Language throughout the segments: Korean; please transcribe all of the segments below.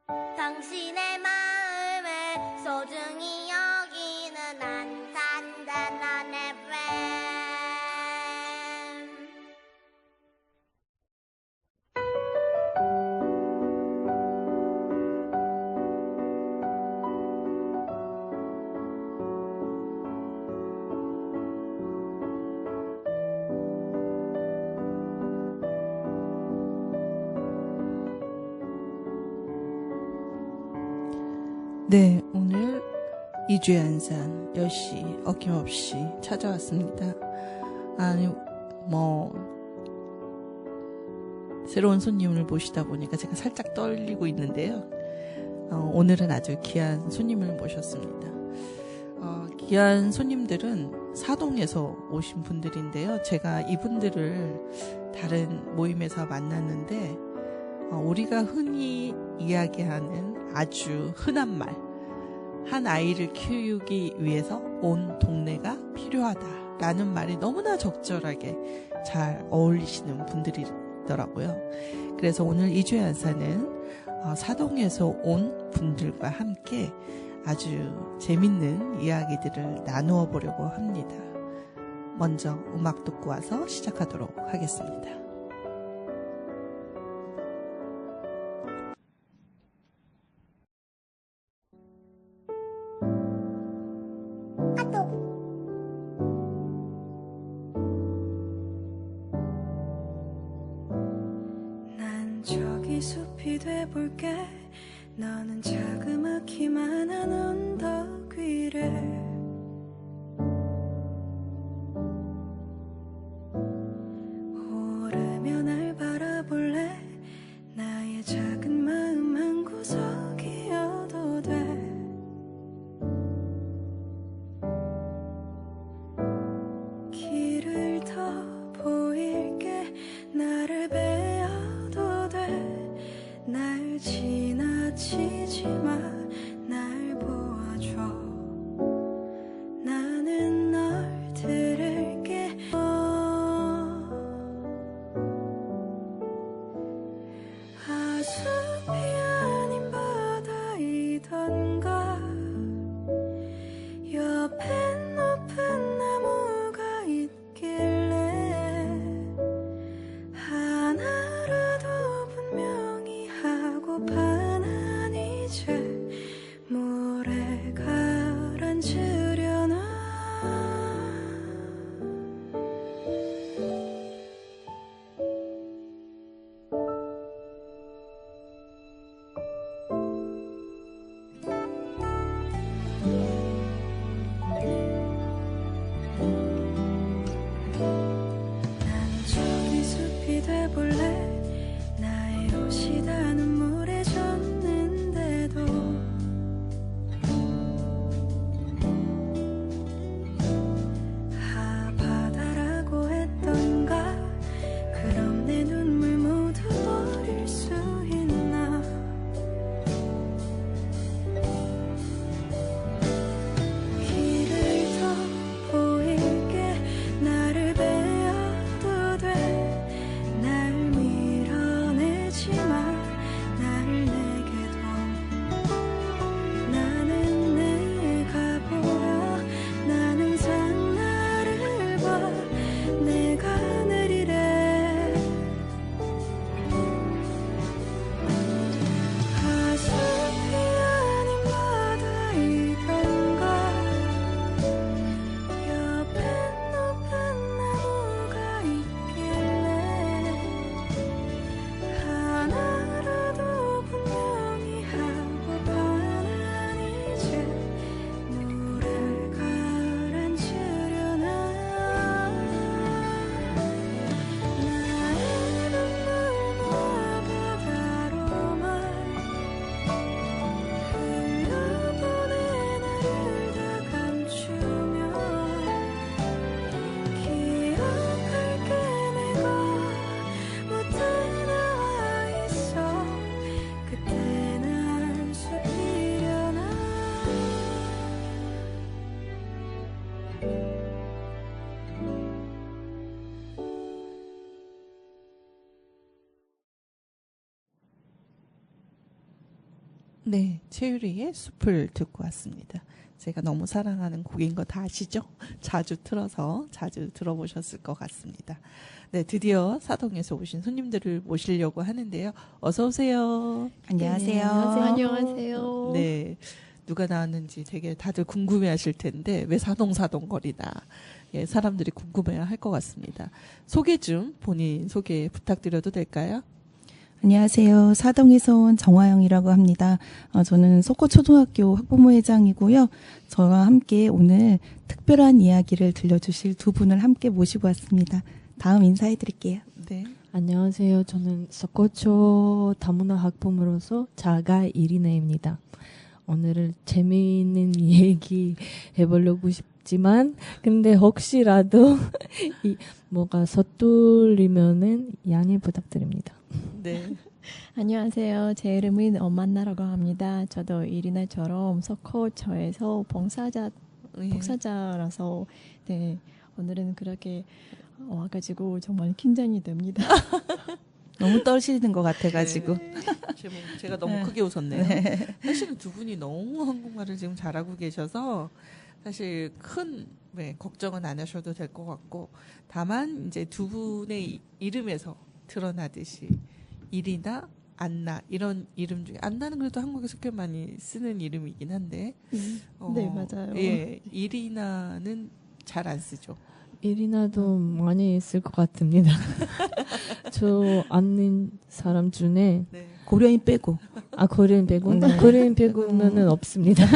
당신의 마음을 소중히 여기는 안산단원 FM. 네, 오늘 2주의 안산 10시 어김없이 찾아왔습니다. 아니, 새로운 손님을 모시다 보니까 제가 살짝 떨리고 있는데요. 오늘은 아주 귀한 손님을 모셨습니다. 귀한 손님들은 사동에서 오신 분들인데요. 제가 이분들을 다른 모임에서 만났는데, 우리가 흔히 이야기하는 아주 흔한 말, 한 아이를 키우기 위해서 온 동네가 필요하다라는 말이 너무나 적절하게 잘 어울리시는 분들이더라고요. 그래서 오늘 이주의 안산은 사동에서 온 분들과 함께 아주 재밌는 이야기들을 나누어 보려고 합니다. 먼저 음악 듣고 와서 시작하도록 하겠습니다. 난 저기 숲이 돼볼게. 너는 자그맣기만 한 언덕 위를 오르며 날 바라볼래. 나의 작은 마음 한 구석이어도 돼. 길을 더 보일게. 나를 베어도 돼. 날 지나치지 마. 날 보아줘. 나는 널 들을게. 숲이 아닌 바다이던가. 옆엔 높은 나무가 있길래 하나라도 분명히 하고파. 난 이제 모래 가라앉으려나. 난 저기 숲이 돼볼래. 나의 옷이 다 눈물에 젖는데도 바다라고 했던가. 그럼 내 눈물 모두 버릴 수 있나. 길을 더 보일게. 나를 베어도 돼. 날 밀어내지 마. 네, 최유리의 숲을 듣고 왔습니다. 제가 너무 사랑하는 곡인 거 다 아시죠? 자주 틀어서 자주 들어보셨을 것 같습니다. 네, 드디어 사동에서 오신 손님들을 모시려고 하는데요. 어서 오세요. 안녕하세요. 안녕하세요. 네, 누가 나왔는지 되게 다들 궁금해하실 텐데 왜 사동 거리나 예, 사람들이 궁금해할 것 같습니다. 소개 좀 본인 소개 부탁드려도 될까요? 안녕하세요. 사동에서 온 정화영이라고 합니다. 저는 석고초등학교 학부모 회장이고요. 저와 함께 오늘 특별한 이야기를 들려주실 두 분을 함께 모시고 왔습니다. 다음 인사해드릴게요. 네. 안녕하세요. 저는 석고초 다문화 학부모로서 자가 이리나입니다. 오늘은 재미있는 얘기 해보려고 싶지만 근데 혹시라도 뭐가 서툴리면은 양해 부탁드립니다. 네. 안녕하세요. 제 이름은 엄만나라고 합니다. 저도 이리나처럼 석호초에서 봉사자라서 네, 오늘은 그렇게 와가지고 정말 긴장이 됩니다. 너무 떨리는 것 같아가지고. 네. 제가 너무 크게 웃었네요. 사실은 두 분이 너무 한국말을 지금 잘하고 계셔서 사실 큰 걱정은 안 하셔도 될 것 같고 다만 이제 두 분의 이름에서 드러나듯이 이리나 안나 이런 이름 중에 안나는 그래도 한국에서 꽤 많이 쓰는 이름이긴 한데 네, 맞아요. 예, 이리나는 잘 안 쓰죠. 이리나도 많이 쓸 것 같습니다. 저 아는 사람 중에 네. 고려인 빼고. 고려인 빼고? 네. 고려인 빼고는 없습니다.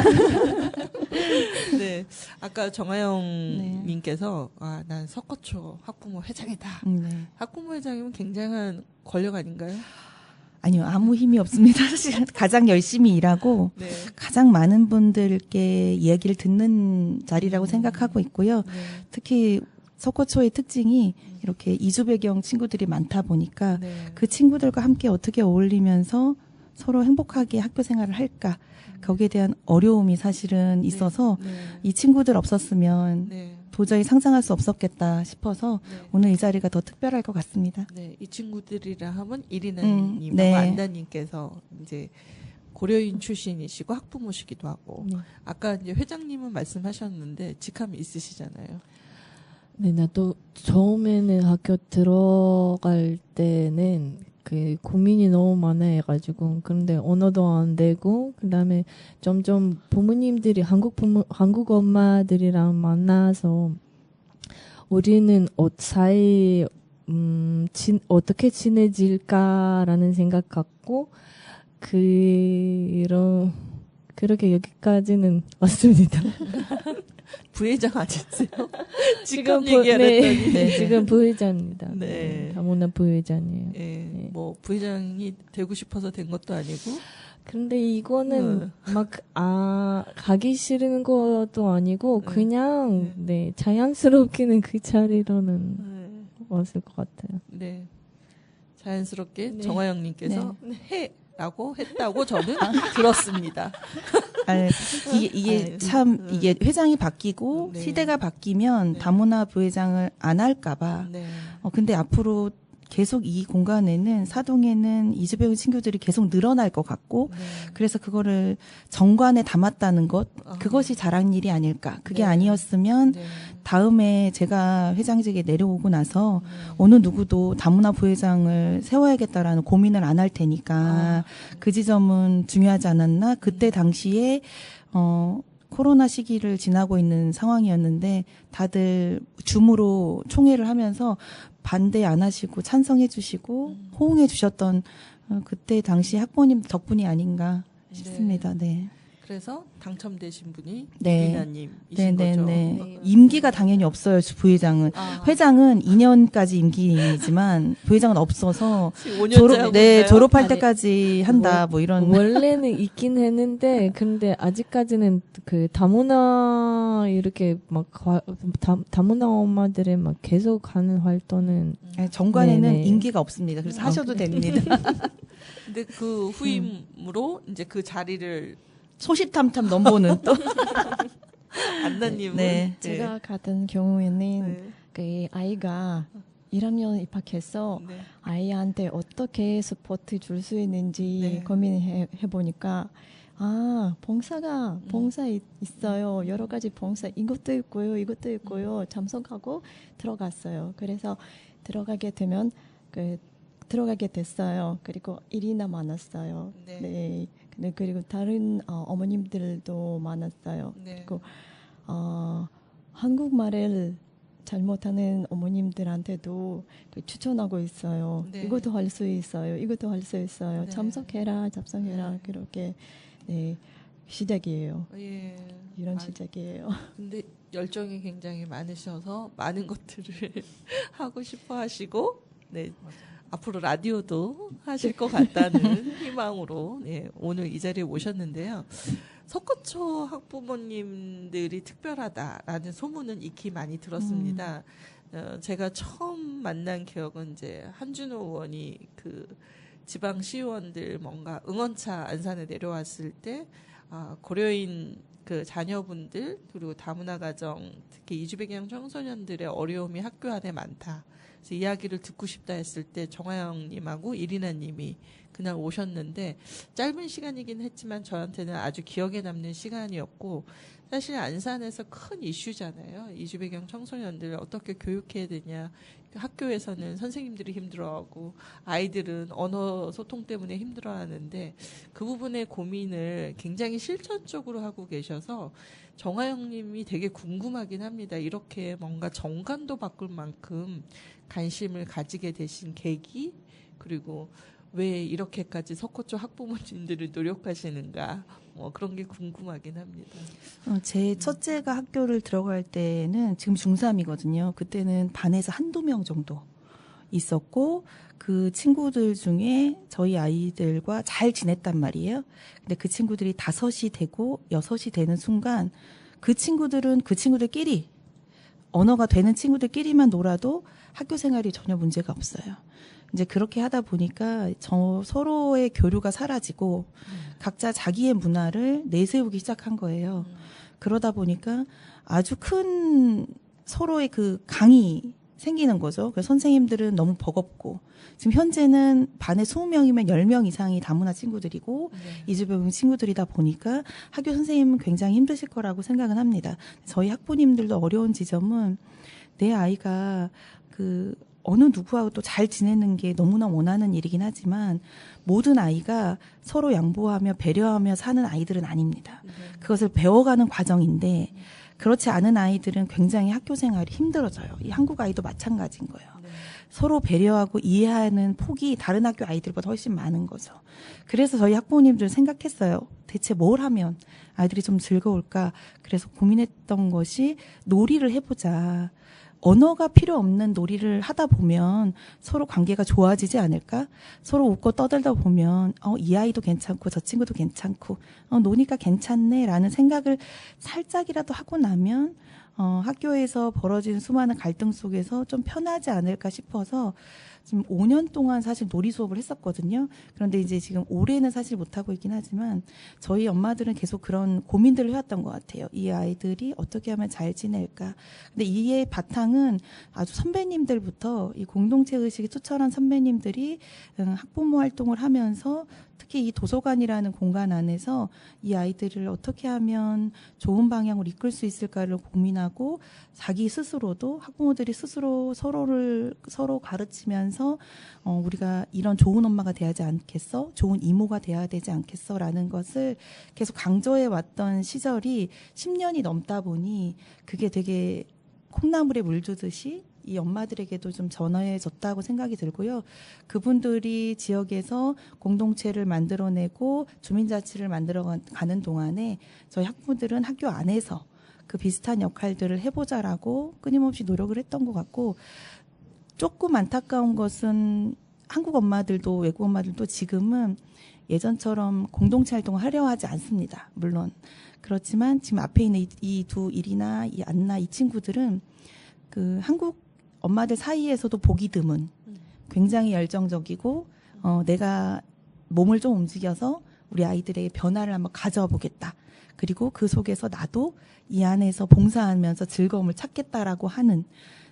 네, 아까 정하영 네. 님께서 난 석고초 학부모 회장이다. 네. 학부모 회장이면 굉장한 권력 아닌가요? 아니요, 아무 힘이 없습니다. 사실 가장 열심히 일하고 네. 가장 많은 분들께 이야기를 듣는 자리라고 생각하고 있고요. 네. 특히 석고초의 특징이 이렇게 이주 배경 친구들이 많다 보니까 네. 그 친구들과 함께 어떻게 어울리면서 서로 행복하게 학교 생활을 할까 거기에 대한 어려움이 사실은 있어서 네. 이 친구들 없었으면 네. 도저히 상상할 수 없었겠다 싶어서 네. 오늘 이 자리가 더 특별할 것 같습니다. 네, 이 친구들이라 하면 이리나님하고 네. 안나님께서 이제 고려인 출신이시고 학부모시기도 하고 네. 아까 이제 회장님은 말씀하셨는데 직함이 있으시잖아요. 네, 나도 처음에는 학교 들어갈 때는 그 고민이 너무 많아 해가지고 그런데 언어도 안 되고 그다음에 점점 부모님들이 한국 엄마들이랑 만나서 우리는 사이 어떻게 지내질까라는 생각 갖고 그렇게 여기까지는 왔습니다. 부회장 아니세요? 지금 얘기하랬더니 네, 지금 부회장입니다. 네. 다문화 부회장이에요. 예, 네. 뭐 부회장이 되고 싶어서 된 것도 아니고 그런데 이거는 가기 싫은 것도 아니고 그냥 네, 자연스럽게는 그 자리로는 왔을 것 같아요. 네, 자연스럽게 네. 정화영님께서 해라고 했다고 저는 들었습니다. 이게 참 이게 회장이 바뀌고 네. 시대가 바뀌면 네. 다문화 부회장을 안 할까봐. 네, 근데 앞으로 계속 이 공간에는 사동에는 이주배우 친구들이 계속 늘어날 것 같고 네. 그래서 그거를 정관에 담았다는 것 그것이 잘한 일이 아닐까. 그게 네. 아니었으면 네. 다음에 제가 회장직에 내려오고 나서 어느 누구도 다문화 부회장을 세워야겠다라는 고민을 안 할 테니까 그 지점은 중요하지 않았나. 그때 당시에 코로나 시기를 지나고 있는 상황이었는데 다들 줌으로 총회를 하면서 반대 안 하시고 찬성해 주시고 호응해 주셨던 그때 당시 학부모님 덕분이 아닌가 싶습니다. 네. 그래서 당첨되신 분이 네. 이리나님이신 거죠. 임기가 당연히 없어요. 부회장은. 회장은 2년까지 임기이지만 부회장은 없어서 5년째 졸업할 때까지 한다. 뭐 이런. 원래는 있긴 했는데 근데 아직까지는 그 다문화 이렇게 막 다문화 엄마들의 막 계속 하는 활동은 정관에는 네네. 임기가 없습니다. 그래서 하셔도 됩니다. 근데 그 후임으로 이제 그 자리를 소시탐탐 넘보는 또. 안나님은 네. 제가 같은 경우에는 네. 그 아이가 1학년 입학해서 네. 아이한테 어떻게 스포트 줄 수 있는지 네. 고민해 보니까 봉사 있어요. 여러 가지 봉사 이것도 있고요. 참석하고 들어갔어요. 그래서 들어가게 됐어요. 그리고 일이나 많았어요. 네. 네. 근데 그리고 다른 어머님들도 많았어요. 네. 그리고 한국말을 잘못하는 어머님들한테도 추천하고 있어요. 네. 이것도 할 수 있어요. 네. 참석해라. 그렇게 네, 시작이에요. 예. 이런 아, 시작이에요. 근데 열정이 굉장히 많으셔서 많은 것들을 하고 싶어 하시고, 네. 앞으로 라디오도 하실 것 같다는 희망으로, 네. 오늘 이 자리에 오셨는데요. 석고초 학부모님들이 특별하다라는 소문은 익히 많이 들었습니다. 제가 처음 만난 기억은 이제 한준호 의원이 그 지방 시의원들 뭔가 응원차 안산에 내려왔을 때 고려인 그 자녀분들 그리고 다문화 가정 특히 이주배경 청소년들의 어려움이 학교 안에 많다. 그래서 이야기를 듣고 싶다 했을 때 정하영님하고 이리나님이 그날 오셨는데 짧은 시간이긴 했지만 저한테는 아주 기억에 남는 시간이었고 사실 안산에서 큰 이슈잖아요. 이주배경 청소년들을 어떻게 교육해야 되냐. 학교에서는 선생님들이 힘들어하고 아이들은 언어 소통 때문에 힘들어하는데 그 부분의 고민을 굉장히 실천적으로 하고 계셔서 정하영님이 되게 궁금하긴 합니다. 이렇게 뭔가 정관도 바꿀 만큼 관심을 가지게 되신 계기 그리고 왜 이렇게까지 석고초 학부모님들을 노력하시는가 그런 게 궁금하긴 합니다. 제 첫째가 학교를 들어갈 때는 지금 중3이거든요. 그때는 반에서 한두 명 정도 있었고 그 친구들 중에 저희 아이들과 잘 지냈단 말이에요. 근데 그 친구들이 5이 되고 6이 되는 순간 그 친구들은 그 친구들끼리 언어가 되는 친구들끼리만 놀아도 학교 생활이 전혀 문제가 없어요. 이제 그렇게 하다 보니까 서로의 교류가 사라지고 각자 자기의 문화를 내세우기 시작한 거예요. 그러다 보니까 아주 큰 서로의 그 강이 생기는 거죠. 그래서 선생님들은 너무 버겁고 지금 현재는 반에 20명이면 10명 이상이 다문화 친구들이고 이주배경 친구들이다 보니까 학교 선생님은 굉장히 힘드실 거라고 생각은 합니다. 저희 학부모님들도 어려운 지점은 내 아이가 그 어느 누구하고 또 잘 지내는 게 너무나 원하는 일이긴 하지만 모든 아이가 서로 양보하며 배려하며 사는 아이들은 아닙니다. 그것을 배워가는 과정인데 그렇지 않은 아이들은 굉장히 학교 생활이 힘들어져요. 이 한국 아이도 마찬가지인 거예요. 서로 배려하고 이해하는 폭이 다른 학교 아이들보다 훨씬 많은 거죠. 그래서 저희 학부모님들 생각했어요. 대체 뭘 하면 아이들이 좀 즐거울까? 그래서 고민했던 것이 놀이를 해보자. 언어가 필요 없는 놀이를 하다 보면 서로 관계가 좋아지지 않을까? 서로 웃고 떠들다 보면 이 아이도 괜찮고 저 친구도 괜찮고 노니까 괜찮네 라는 생각을 살짝이라도 하고 나면 학교에서 벌어진 수많은 갈등 속에서 좀 편하지 않을까 싶어서 지금 5년 동안 사실 놀이 수업을 했었거든요. 그런데 이제 지금 올해는 사실 못하고 있긴 하지만 저희 엄마들은 계속 그런 고민들을 해왔던 것 같아요. 이 아이들이 어떻게 하면 잘 지낼까. 근데 이의 바탕은 아주 선배님들부터 이 공동체 의식이 투철한 선배님들이 학부모 활동을 하면서 특히 이 도서관이라는 공간 안에서 이 아이들을 어떻게 하면 좋은 방향으로 이끌 수 있을까를 고민하고 자기 스스로도 학부모들이 스스로 서로 가르치면서 우리가 이런 좋은 엄마가 돼야 하지 않겠어? 좋은 이모가 돼야 되지 않겠어? 라는 것을 계속 강조해 왔던 시절이 10년이 넘다 보니 그게 되게 콩나물에 물 주듯이 이 엄마들에게도 좀 전해졌다고 생각이 들고요. 그분들이 지역에서 공동체를 만들어내고 주민자치를 만들어가는 동안에 저희 학부모들은 학교 안에서 그 비슷한 역할들을 해보자라고 끊임없이 노력을 했던 것 같고 조금 안타까운 것은 한국 엄마들도 외국 엄마들도 지금은 예전처럼 공동체 활동을 하려 하지 않습니다. 물론. 그렇지만 지금 앞에 있는 이 두 일이나 이 안나 이 친구들은 그 한국 엄마들 사이에서도 보기 드문 굉장히 열정적이고 내가 몸을 좀 움직여서 우리 아이들에게 변화를 한번 가져와 보겠다. 그리고 그 속에서 나도 이 안에서 봉사하면서 즐거움을 찾겠다라고 하는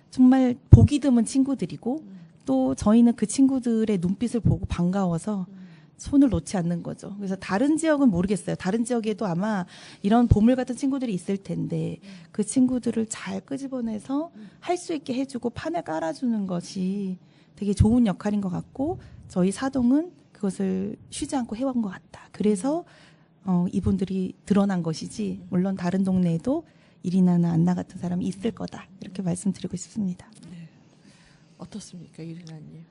정말 보기 드문 친구들이고 또 저희는 그 친구들의 눈빛을 보고 반가워서 손을 놓지 않는 거죠. 그래서 다른 지역은 모르겠어요. 다른 지역에도 아마 이런 보물 같은 친구들이 있을 텐데 그 친구들을 잘 끄집어내서 할 수 있게 해주고 판을 깔아주는 것이 되게 좋은 역할인 것 같고 저희 사동은 그것을 쉬지 않고 해온 것 같다. 그래서 이분들이 드러난 것이지 물론 다른 동네에도 이리나나 안나 같은 사람이 있을 거다. 이렇게 말씀드리고 싶습니다. 네. 어떻습니까, 이리나님?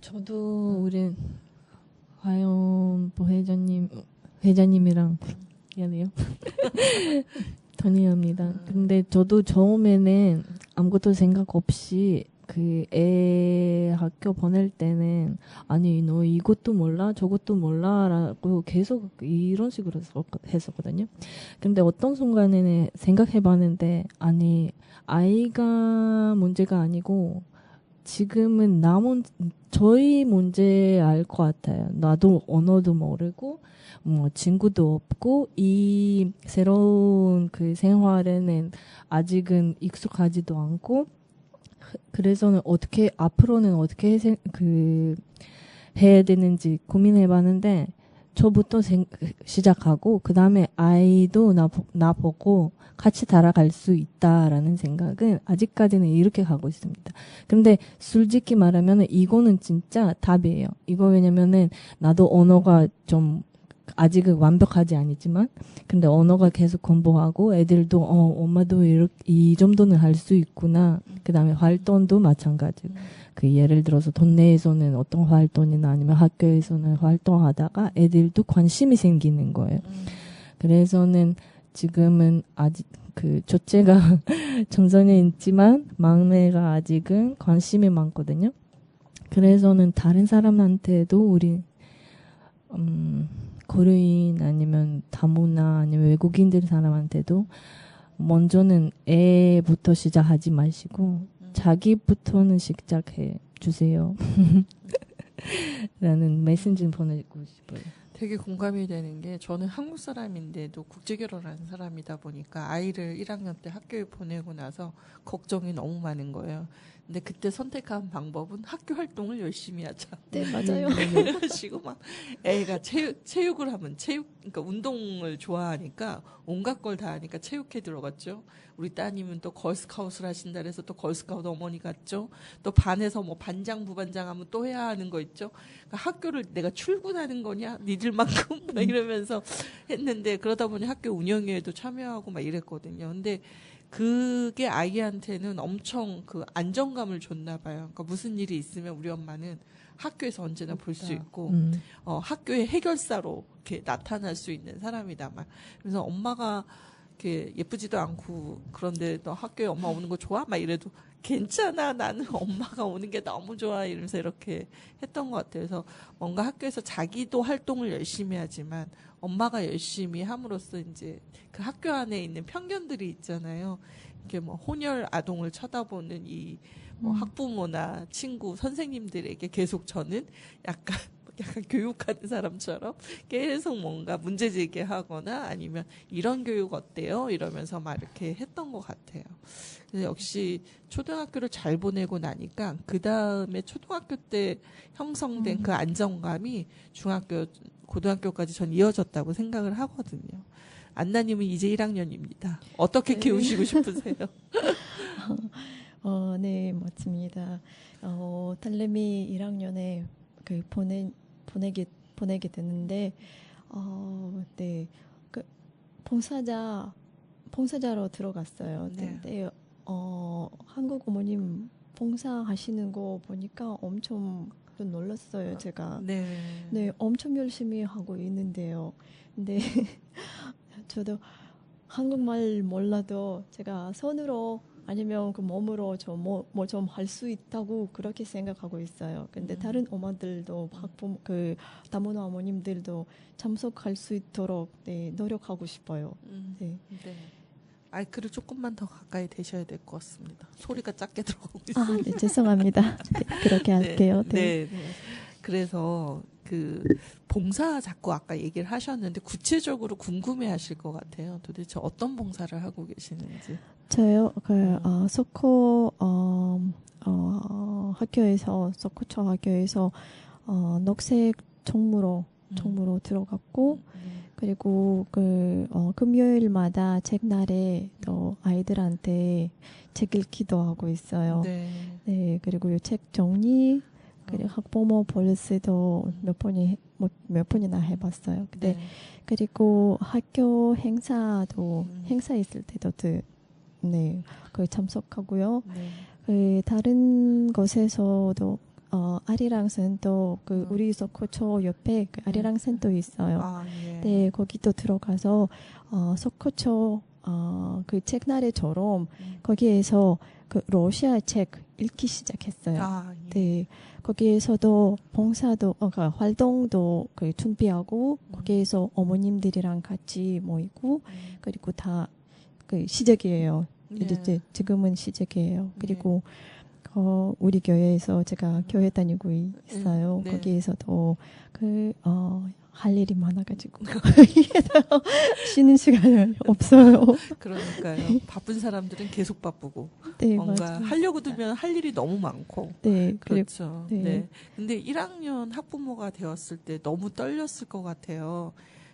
저도 우리 화연보 회장님이랑 미안해요. 동의합니다. 근데 저도 처음에는 아무것도 생각 없이 그 애 학교 보낼 때는 아니 너 이것도 몰라 저것도 몰라라고 계속 이런 식으로 했었거든요. 근데 어떤 순간에는 생각해봤는데 아니 아이가 문제가 아니고 지금은 저희 문제 알 것 같아요. 나도 언어도 모르고 뭐 친구도 없고 이 새로운 그 생활에는 아직은 익숙하지도 않고 그래서는 앞으로는 어떻게 해야 되는지 고민해봤는데 저부터 시작하고 그 다음에 아이도 나 보고 같이 따라갈 수 있다라는 생각은 아직까지는 이렇게 가고 있습니다. 근데 솔직히 말하면 이거는 진짜 답이에요. 이거 왜냐면은 나도 언어가 좀 아직은 완벽하지 않지만 근데 언어가 계속 공부하고 애들도 엄마도 이 정도는 할 수 있구나. 그다음에 활동도 마찬가지. 그 예를 들어서 동네에서는 어떤 활동이나 아니면 학교에서는 활동하다가 애들도 관심이 생기는 거예요. 그래서는 지금은 아직 그 첫째가 청소년이 있지만 막내가 아직은 관심이 많거든요. 그래서는 다른 사람한테도 우리 고려인 아니면 다문화 아니면 외국인들 사람한테도 먼저는 애부터 시작하지 마시고 자기부터는 시작해 주세요. 라는 메시지를 보내고 싶어요. 되게 공감이 되는 게 저는 한국 사람인데도 국제 결혼하는 사람이다 보니까 아이를 1학년 때 학교에 보내고 나서 걱정이 너무 많은 거예요. 근데 그때 선택한 방법은 학교 활동을 열심히 하자. 네, 맞아요. 그래가지고 막 애가 체육을 하면 그러니까 운동을 좋아하니까 온갖 걸 다 하니까 체육회 들어갔죠. 우리 따님은 또 걸스카웃을 하신다 그래서 또 걸스카웃 어머니 갔죠. 또 반에서 뭐 반장 부반장 하면 또 해야 하는 거 있죠. 그러니까 학교를 내가 출근하는 거냐 니들만큼 막 이러면서 했는데 그러다 보니 학교 운영회에도 참여하고 막 이랬거든요. 근데 그게 아이한테는 엄청 그 안정감을 줬나 봐요. 그러니까 무슨 일이 있으면 우리 엄마는 학교에서 언제나 볼 수 있고 학교의 해결사로 이렇게 나타날 수 있는 사람이다 말. 그래서 엄마가 이렇게 예쁘지도 않고 그런데 너 학교에 엄마 오는 거 좋아? 막 이래도 괜찮아. 나는 엄마가 오는 게 너무 좋아. 이러면서 이렇게 했던 것 같아요. 그래서 뭔가 학교에서 자기도 활동을 열심히 하지만 엄마가 열심히 함으로써 이제 그 학교 안에 있는 편견들이 있잖아요. 이렇게 뭐 혼혈 아동을 쳐다보는 이 뭐 학부모나 친구, 선생님들에게 계속 저는 약간 교육하는 사람처럼 계속 뭔가 문제 제기하거나 아니면 이런 교육 어때요? 이러면서 막 이렇게 했던 것 같아요. 그래서 역시 초등학교를 잘 보내고 나니까 그 다음에 초등학교 때 형성된 그 안정감이 중학교, 고등학교까지 전 이어졌다고 생각을 하거든요. 안나님은 이제 1학년입니다. 어떻게 키우시고 싶으세요? 네, 맞습니다. 딸내미 1학년에 그 보내게 됐는데, 네, 그 봉사자로 들어갔어요. 네. 근데 한국 어머님 봉사하시는 거 보니까 엄청 놀랐어요, 제가. 네. 네, 엄청 열심히 하고 있는데요. 근데 저도 한국말 몰라도 제가 손으로 아니면 그 몸으로 뭐 좀 할 수 있다고 그렇게 생각하고 있어요. 근데 다른 엄마들도 그 다문화 어머님들도 참석할 수 있도록 네, 노력하고 싶어요. 네. 네. 마이크를 조금만 더 가까이 대셔야 될 것 같습니다. 소리가 작게 들어가고 있습니다. 네, 죄송합니다. 네, 그렇게 할게요. 네. 네. 그래서 그 봉사 자꾸 아까 얘기를 하셨는데 구체적으로 궁금해하실 것 같아요. 도대체 어떤 봉사를 하고 계시는지. 저요, 소코, 학교에서, 소코초 학교에서, 녹색 총무로 들어갔고, 그리고 금요일마다 책날에 또 아이들한테 책 읽기도 하고 있어요. 네. 네, 그리고 이 책 정리, 그리고 학부모 볼스도 몇 번이나 해봤어요. 근데 네. 그리고 학교 행사 있을 때도 네, 거기 참석하고요. 네. 그 다른 곳에서도 아리랑 센터 우리 소코초 옆에 그 아리랑 센터 있어요. 아, 예. 네, 거기도 들어가서 소코초 그 책날에처럼 거기에서 그 러시아 책 읽기 시작했어요. 아, 예. 네, 거기에서도 봉사도 활동도 준비하고 거기에서 어머님들이랑 같이 모이고 그리고 다 시작이에요. 네. 지금은 시작이에요. 그리고 우리 교회에서 제가 교회 다니고 있어요. 네. 거기에서도 할 일이 많아가지고 쉬는 시간이 없어요. 그러니까요. 바쁜 사람들은 계속 바쁘고 네, 뭔가 맞아요. 하려고 들면 할 일이 너무 많고. 네, 그렇죠. 네. 네. 근데 1학년 학부모가 되었을 때 너무 떨렸을 것 같아요.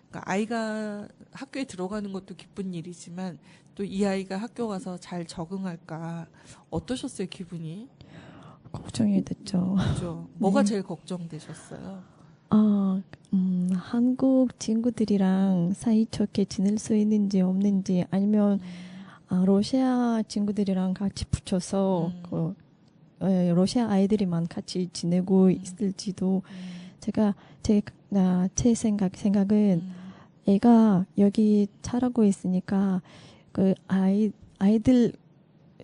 그러니까 아이가 학교에 들어가는 것도 기쁜 일이지만 또 이 아이가 학교 가서 잘 적응할까 어떠셨어요, 기분이? 걱정이 됐죠. 그죠? 뭐가 제일 걱정되셨어요? 한국 친구들이랑 사이좋게 지낼 수 있는지 없는지 아니면 러시아 친구들이랑 같이 붙여서 러시아 아이들이만 같이 지내고 있을지도 제 생각은 애가 여기 자라고 있으니까 아이들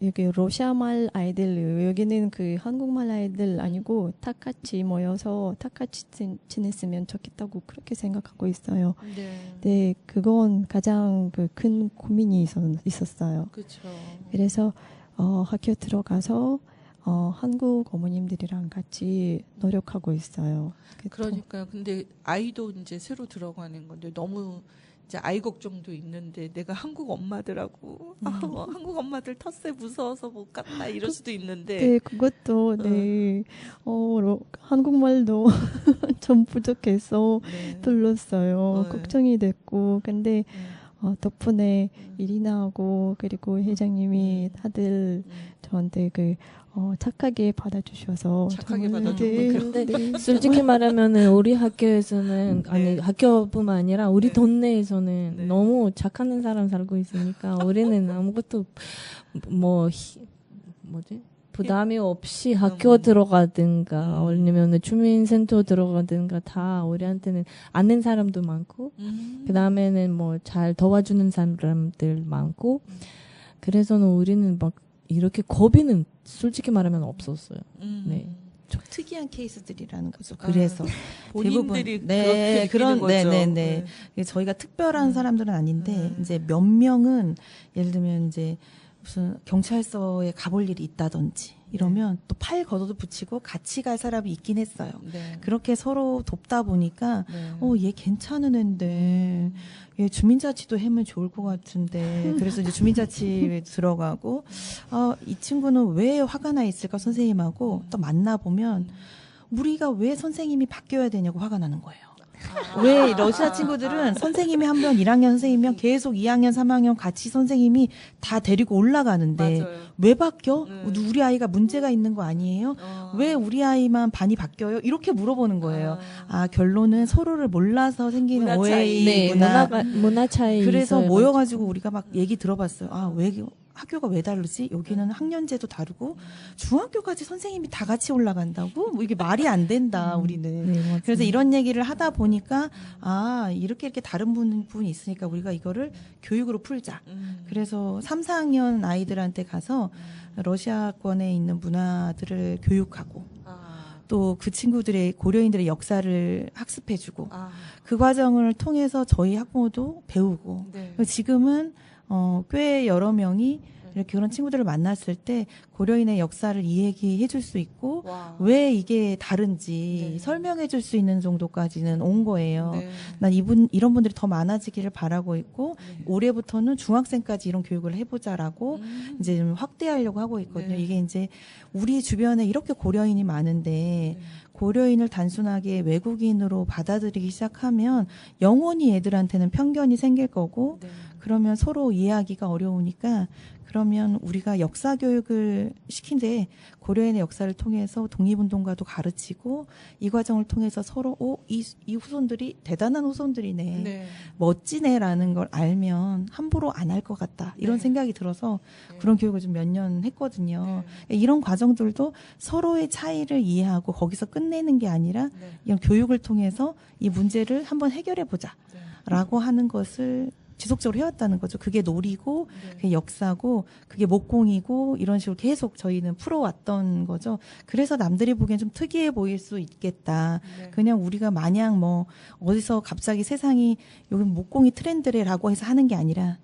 여기 러시아 말 아이들 여기는 한국말 아이들 아니고 다 같이 모여서 다 같이 지냈으면 좋겠다고 그렇게 생각하고 있어요. 네. 네, 그건 가장 큰 고민이 있었어요. 그렇죠. 그래서 학교 들어가서 한국 어머님들이랑 같이 노력하고 있어요. 그러니까요. 근데 아이도 이제 새로 들어가는 건데 너무 이제 아이 걱정도 있는데 내가 한국 엄마들하고 한국 엄마들 텃세 무서워서 못 갔나 이럴 수도 있는데. 네, 그것도 네. 한국말도 좀 부족해서 네. 들렀어요. 걱정이 됐고 근데 덕분에 이리나하고 그리고 회장님이 다들 저한테 착하게 받아주셔서 착하게 정말, 받아주고 근데 솔직히 말하면은 우리 학교에서는 아니 네. 학교뿐만 아니라 우리 네. 동네에서는 네. 너무 착한 사람 살고 있으니까 우리는 아무것도 부담이 없이 학교 들어가든가 아니면 주민센터 들어가든가 다 우리한테는 아는 사람도 많고 그 다음에는 잘 도와주는 사람들 많고 그래서는 우리는 막 이렇게 고비는 솔직히 말하면 없었어요. 네. 좀 특이한 케이스들이라는 거죠. 그래서 본인들이 대부분 그렇게 느끼는 거죠. 네. 저희가 특별한 사람들은 아닌데 이제 몇 명은 예를 들면 이제 무슨 경찰서에 가볼 일이 있다든지 이러면 또 팔 걷어도 붙이고 같이 갈 사람이 있긴 했어요. 네. 그렇게 서로 돕다 보니까 네. 얘 괜찮은 앤데 얘 주민자치도 하면 좋을 것 같은데 그래서 이제 주민자치에 들어가고 이 친구는 왜 화가 나 있을까 선생님하고 또 만나보면 우리가 왜 선생님이 바뀌어야 되냐고 화가 나는 거예요. 왜 러시아 친구들은 선생님이 한 명 1학년 선생님이면 계속 2학년 3학년 같이 선생님이 다 데리고 올라가는데 맞아요. 왜 바뀌어? 우리 아이가 문제가 있는 거 아니에요? 왜 우리 아이만 반이 바뀌어요? 이렇게 물어보는 거예요. 결론은 서로를 몰라서 생기는 문화 차이. 네, 오해구나. 문화 차이 그래서 있어요. 모여가지고 우리가 막 얘기 들어봤어요. 왜 학교가 왜 다르지? 여기는 학년제도 다르고 중학교까지 선생님이 다 같이 올라간다고? 이게 말이 안 된다. 우리는. 네, 맞아요. 그래서 이런 얘기를 하다 보니까 이렇게 다른 부분이 있으니까 우리가 이거를 교육으로 풀자. 그래서 3, 4학년 아이들한테 가서 러시아권에 있는 문화들을 교육하고 또 그 친구들의 고려인들의 역사를 학습해주고 그 과정을 통해서 저희 학부모도 배우고 네. 지금은 꽤 여러 명이 이렇게 그런 친구들을 만났을 때 고려인의 역사를 이야기해 줄 수 있고 와. 왜 이게 다른지 네. 설명해 줄 수 있는 정도까지는 온 거예요. 네. 난 이런 분들이 더 많아지기를 바라고 있고 네. 올해부터는 중학생까지 이런 교육을 해보자라고 이제 좀 확대하려고 하고 있거든요. 네. 이게 이제 우리 주변에 이렇게 고려인이 많은데 네. 고려인을 단순하게 외국인으로 받아들이기 시작하면 영원히 애들한테는 편견이 생길 거고 네. 그러면 서로 이해하기가 어려우니까 그러면 우리가 역사 교육을 시킨데 고려인의 역사를 통해서 독립운동가도 가르치고 이 과정을 통해서 서로 이 후손들이 대단한 후손들이네. 네. 멋지네라는 걸 알면 함부로 안 할 것 같다. 이런 네. 생각이 들어서 네. 그런 교육을 좀 몇 년 했거든요. 네. 이런 과정들도 서로의 차이를 이해하고 거기서 끝내는 게 아니라 네. 이런 교육을 통해서 이 문제를 한번 해결해 보자. 네. 라고 하는 것을 지속적으로 해왔다는 거죠. 그게 놀이고, 네. 그게 역사고, 그게 목공이고, 이런 식으로 계속 저희는 풀어왔던 거죠. 그래서 남들이 보기엔 좀 특이해 보일 수 있겠다. 네. 그냥 우리가 마냥 뭐, 어디서 갑자기 세상이, 여기 목공이 트렌드래라고 해서 하는 게 아니라,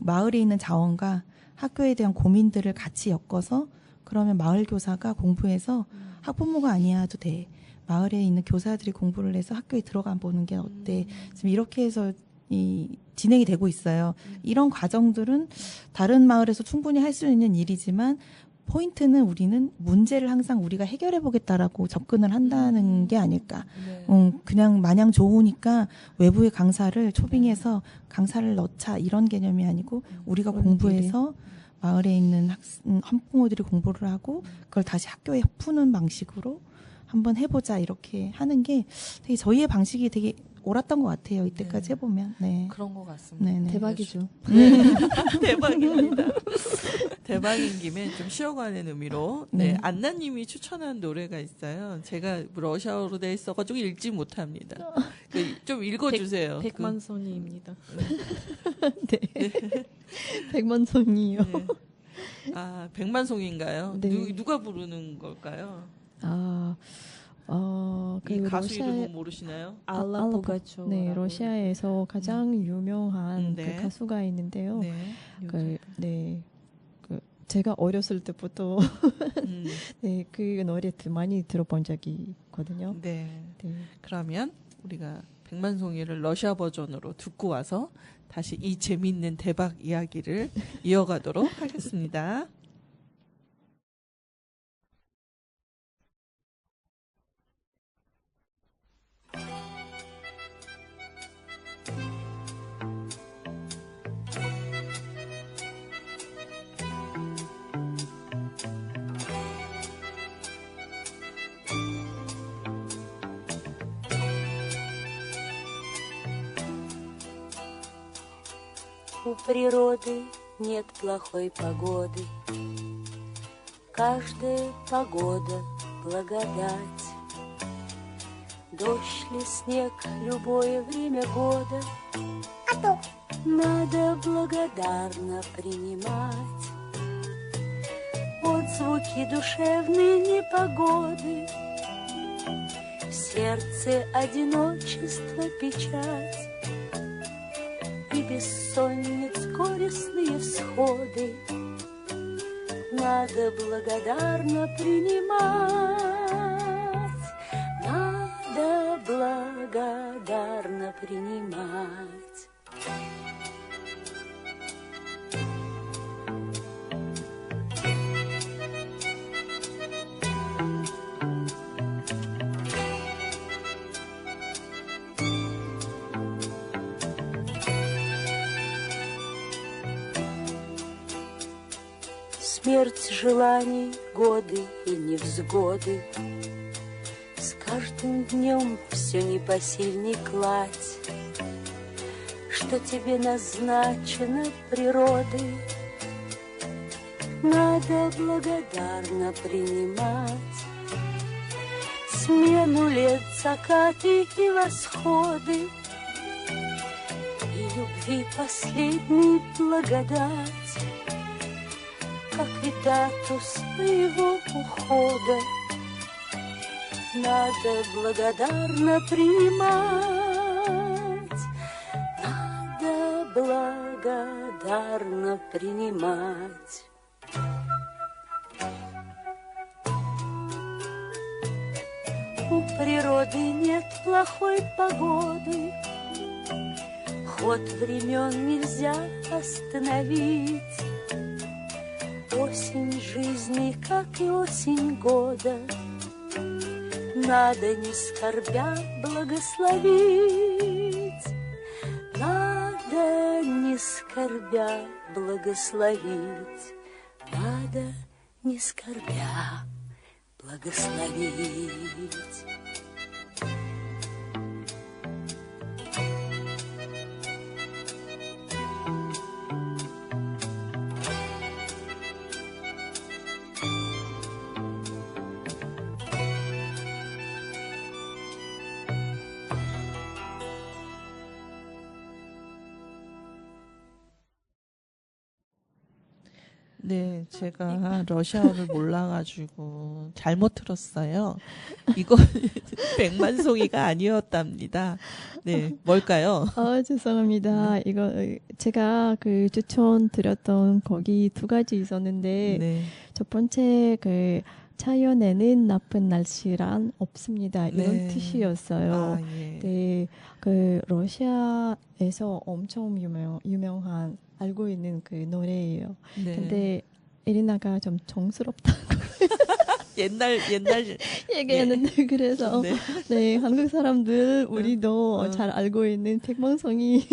마을에 있는 자원과 학교에 대한 고민들을 같이 엮어서, 그러면 마을 교사가 공부해서 학부모가 아니어도 돼. 마을에 있는 교사들이 공부를 해서 학교에 들어가 보는 게 어때. 지금 이렇게 해서 진행이 되고 있어요. 이런 과정들은 다른 마을에서 충분히 할 수 있는 일이지만 포인트는 우리는 문제를 항상 우리가 해결해 보겠다라고 접근을 한다는 게 아닐까. 네. 그냥 마냥 좋으니까 외부의 강사를 초빙해서 강사를 넣자 이런 개념이 아니고 우리가 공부해서 마을에 있는 학부모들이 공부를 하고 그걸 다시 학교에 푸는 방식으로 한번 해보자 이렇게 하는 게 되게 저희의 방식이 되게 옳았던 것 같아요. 이때까지 네. 해보면. 네. 그런 것 같습니다. 네네. 대박이죠. 대박입니다. 대박인 김에 좀 쉬어가는 의미로 네, 네. 안나님이 추천한 노래가 있어요. 제가 러시아어로 돼 있어가지고 읽지 못합니다. 좀 읽어주세요. 백만손이입니다. 네. 백만송이요. 네. 아, 백만송인가요? 네. 누가 부르는 걸까요? 그 이 가수 러시아 이름은 모르시나요? 알라 포가초. 네, 러시아에서 가장 유명한 네. 그 가수가 있는데요. 네. 그 제가 어렸을 때부터 음, 네, 그 노래 많이 들어본 적이 있거든요. 네. 네. 그러면 우리가 백만송이를 러시아 버전으로 듣고 와서 다시 이 재미있는 대박 이야기를 이어가도록 하겠습니다. У природы нет плохой погоды. Каждая погода — благодать. Дождь ли снег любое время года надо благодарно принимать. Отзвуки душевной непогоды, в сердце одиночество, печать и бессонниц горестные всходы надо благодарно принимать, надо благодарно принимать. Смерть желаний, годы и невзгоды, с каждым днем все непосильней кладь, что тебе назначено природой, надо благодарно принимать. Смену лет, закаты и восходы, и любви последней благодать, как и дату своего ухода, надо благодарно принимать, надо благодарно принимать. природы нет плохой погоды. Ход времен нельзя остановить. Осень жизни, как и осень года, надо, не скорбя, благословить. Надо, не скорбя, благословить. Надо, не скорбя, благословить. 네, 제가 러시아어를 몰라가지고 잘못 들었어요. 이건 백만송이가 아니었답니다. 네, 뭘까요? 죄송합니다. 이거 제가 그 추천 드렸던 거기 두 가지 있었는데 네, 첫 번째 그 자연에는 나쁜 날씨란 없습니다. 이런 네. 뜻이었어요. 아, 예. 네, 그 러시아에서 엄청 유명한 알고 있는 그 노래예요. 네. 근데 에리나가 좀 정스럽다고 옛날 얘기했는데 그래서 네. 네, 한국 사람들 우리도 어. 잘 알고 있는 백만송이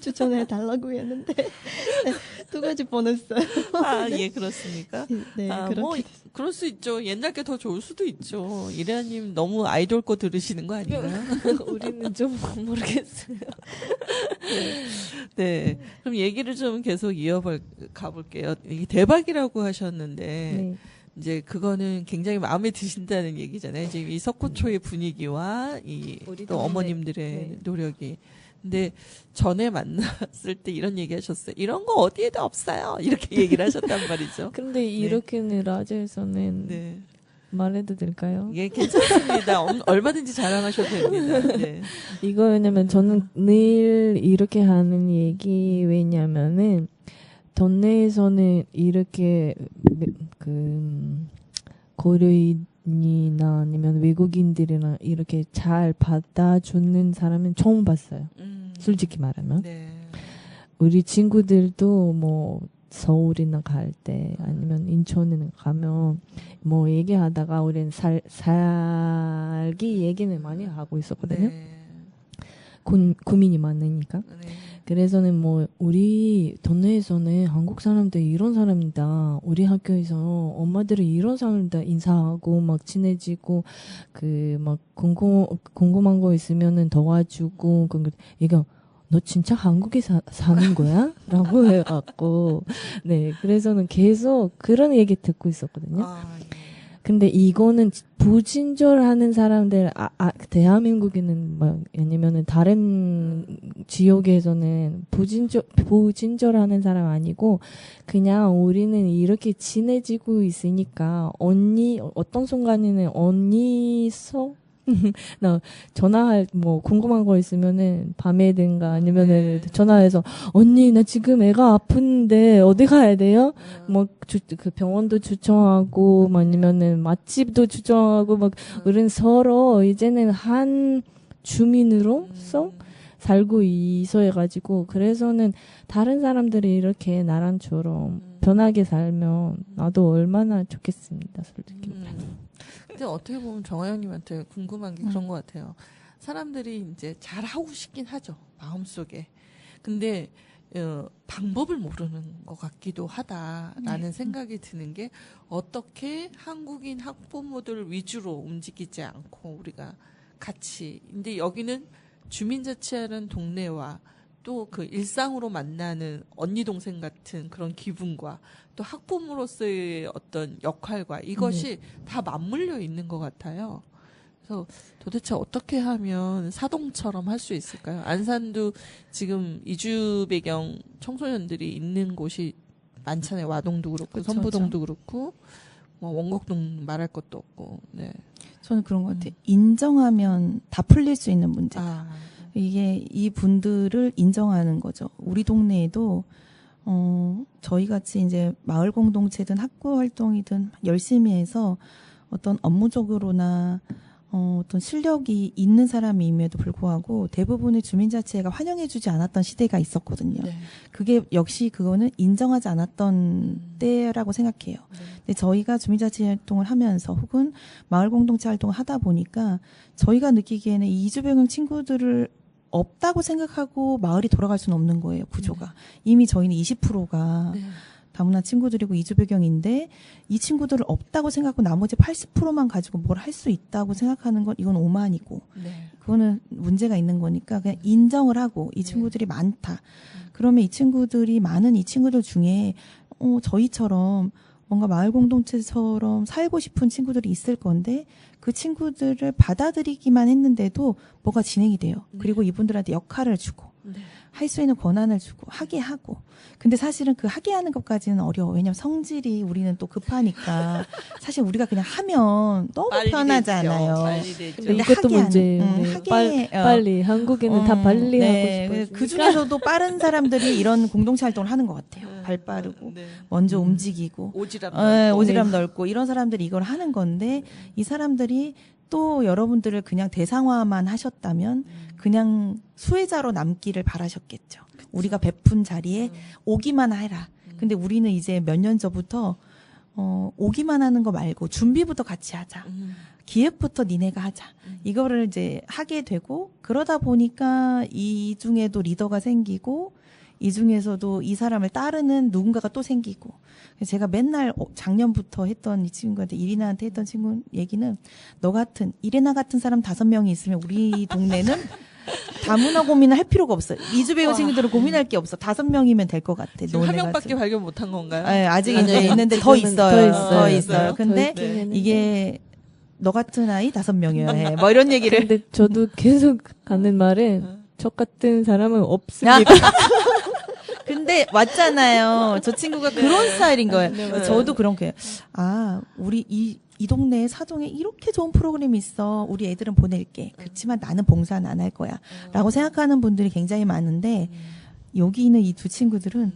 추천해 달라고 했는데 네, 두 가지 보냈어요. 아, 예, 그렇습니까? 네, 아, 그렇게 뭐 그럴 수 있죠. 옛날 게 더 좋을 수도 있죠. 이래님 너무 아이돌 거 들으시는 거 아닌가요? 우리는 좀 모르겠어요. 네. 그럼 얘기를 좀 계속 가볼게요. 이게 대박이라고 하셨는데, 네. 이제 그거는 굉장히 마음에 드신다는 얘기잖아요. 지금 이 석고초의 분위기와 우리 또 동네. 어머님들의 네. 노력이. 근데 전에 만났을 때 이런 얘기 하셨어요. 이런 거 어디에도 없어요. 이렇게 얘기를 하셨단 말이죠. 그런데 이렇게는 라젤에서는 네. 말해도 될까요? 예, 괜찮습니다. 얼마든지 자랑하셔도 됩니다. 네. 이거 왜냐면 저는 늘 이렇게 하는 얘기 왜냐면은 동네에서는 이렇게 고려인이나 아니면 외국인들이나 이렇게 잘 받아주는 사람은 처음 봤어요. 솔직히 말하면. 네. 우리 친구들도 뭐 서울이나 갈 때 아니면 인천이나 가면 뭐 얘기하다가 우리는 살기 얘기는 많이 하고 있었거든요. 네. 고민이 많으니까. 네. 그래서는 뭐 우리 동네에서는 한국 사람들 이런 사람이다. 우리 학교에서 엄마들이 이런 사람이다. 인사하고 막 친해지고 그 막 궁금한 거 있으면은 도와주고 얘가 너 진짜 한국에 사는 거야? 라고 해갖고 네 그래서는 계속 그런 얘기 듣고 있었거든요. 아, 예. 근데 이거는 부친절하는 사람들, 대한민국에는 막, 아니면은 다른 지역에서는 부친절하는 사람 아니고, 그냥 우리는 이렇게 친해지고 있으니까, 어떤 순간에는 나 전화할 뭐 궁금한 거 있으면은 밤에든가 아니면은 전화해서 언니 나 지금 애가 아픈데 어디 가야 돼요? 뭐 그 병원도 추천하고 뭐 아니면은 맛집도 추천하고 막 우리는 서로 이제는 한 주민으로서 살고 있어 가지고 그래서는 다른 사람들이 이렇게 나랑처럼 편하게 살면 나도 얼마나 좋겠습니다, 솔직히. 근데 어떻게 보면 정화영님한테 궁금한 게 그런 것 같아요. 사람들이 이제 잘하고 싶긴 하죠. 마음속에. 근데 방법을 모르는 것 같기도 하다라는 생각이 드는 게 어떻게 한국인 학부모들 위주로 움직이지 않고 우리가 같이. 근데 여기는 주민자치하는 동네와 또 그 일상으로 만나는 언니 동생 같은 그런 기분과 또 학부모로서의 어떤 역할과 이것이 다 맞물려 있는 것 같아요. 그래서 도대체 어떻게 하면 사동처럼 할 수 있을까요? 안산도 지금 이주 배경 청소년들이 있는 곳이 많잖아요. 와동도 그렇고 그쵸, 선부동도 그렇고 뭐 원곡동 말할 것도 없고. 네. 저는 그런 것 같아요. 인정하면 다 풀릴 수 있는 문제. 이게 이 분들을 인정하는 거죠. 우리 동네에도 저희 같이 이제 마을 공동체든 학교 활동이든 열심히 해서 어떤 업무적으로나 어떤 실력이 있는 사람임에도 불구하고 대부분의 주민자치회가 환영해주지 않았던 시대가 있었거든요. 네. 그게 역시 그거는 인정하지 않았던 때라고 생각해요. 네. 근데 저희가 주민자치 활동을 하면서 혹은 마을 공동체 활동을 하다 보니까 저희가 느끼기에는 이 이주 배경 친구들을 없다고 생각하고 마을이 돌아갈 수는 없는 거예요, 구조가. 이미 저희는 20%가 네. 다문화 친구들이고 이주 배경인데 이 친구들을 없다고 생각하고 나머지 80%만 가지고 뭘 할 수 있다고 생각하는 건 이건 오만이고 네. 그거는 문제가 있는 거니까 그냥 인정을 하고 이 친구들이 많다. 그러면 이 친구들이 많은 이 친구들 중에 저희처럼 뭔가 마을 공동체처럼 살고 싶은 친구들이 있을 건데 그 친구들을 받아들이기만 했는데도 뭐가 진행이 돼요. 그리고 이분들한테 역할을 주고 네. 할 수 있는 권한을 주고 하게 하고. 근데 사실은 그 하게 하는 것까지는 어려워. 왜냐면 성질이 우리는 또 급하니까 사실 우리가 그냥 하면 너무 빨리 편하잖아요. 되죠. 빨리 되죠. 근데 이것도 하게 문제예요. 하는, 네. 하게 빨리 한국에는 다 빨리 네. 하고 싶어요. 그 중에서도 빠른 사람들이 이런 공동체 활동을 하는 것 같아요. 발 빠르고 네. 먼저 움직이고 오지랖 오지랖 넓고 이런 사람들이 이걸 하는 건데 이 사람들이 또 여러분들을 그냥 대상화만 하셨다면 그냥 수혜자로 남기를 바라셨겠죠. 우리가 베푼 자리에 오기만 해라. 근데 우리는 이제 몇 년 전부터 오기만 하는 거 말고 준비부터 같이 하자. 기획부터 니네가 하자. 이거를 이제 하게 되고 그러다 보니까 이 중에도 리더가 생기고 이 중에서도 이 사람을 따르는 누군가가 또 생기고 제가 맨날 작년부터 했던 이 친구한테 이리나한테 했던 친구 얘기는 너 같은 이리나 같은 사람 5명이 있으면 우리 동네는 다문화 고민을 할 필요가 없어요. 이주배우 친구들은 고민할 게 없어. 5명이면 될 것 같아. 지금 한 명밖에 발견 못한 건가요? 네, 아직 이제 아니요. 있는데 더 지금은 있어요. 더 있어요. 근데 네. 이게 너 같은 아이 5명이어야 해. 뭐 이런 얘기를. 근데 저도 계속 하는 말은 저 같은 사람은 없습니다. 근데 왔잖아요. 저 친구가 그런 스타일인 거예요. 네. 저도 그런 거예요. 아, 우리 이 동네 사정에 이렇게 좋은 프로그램이 있어. 우리 애들은 보낼게. 그렇지만 나는 봉사는 안 할 거야. 라고 생각하는 분들이 굉장히 많은데 여기 있는 이 두 친구들은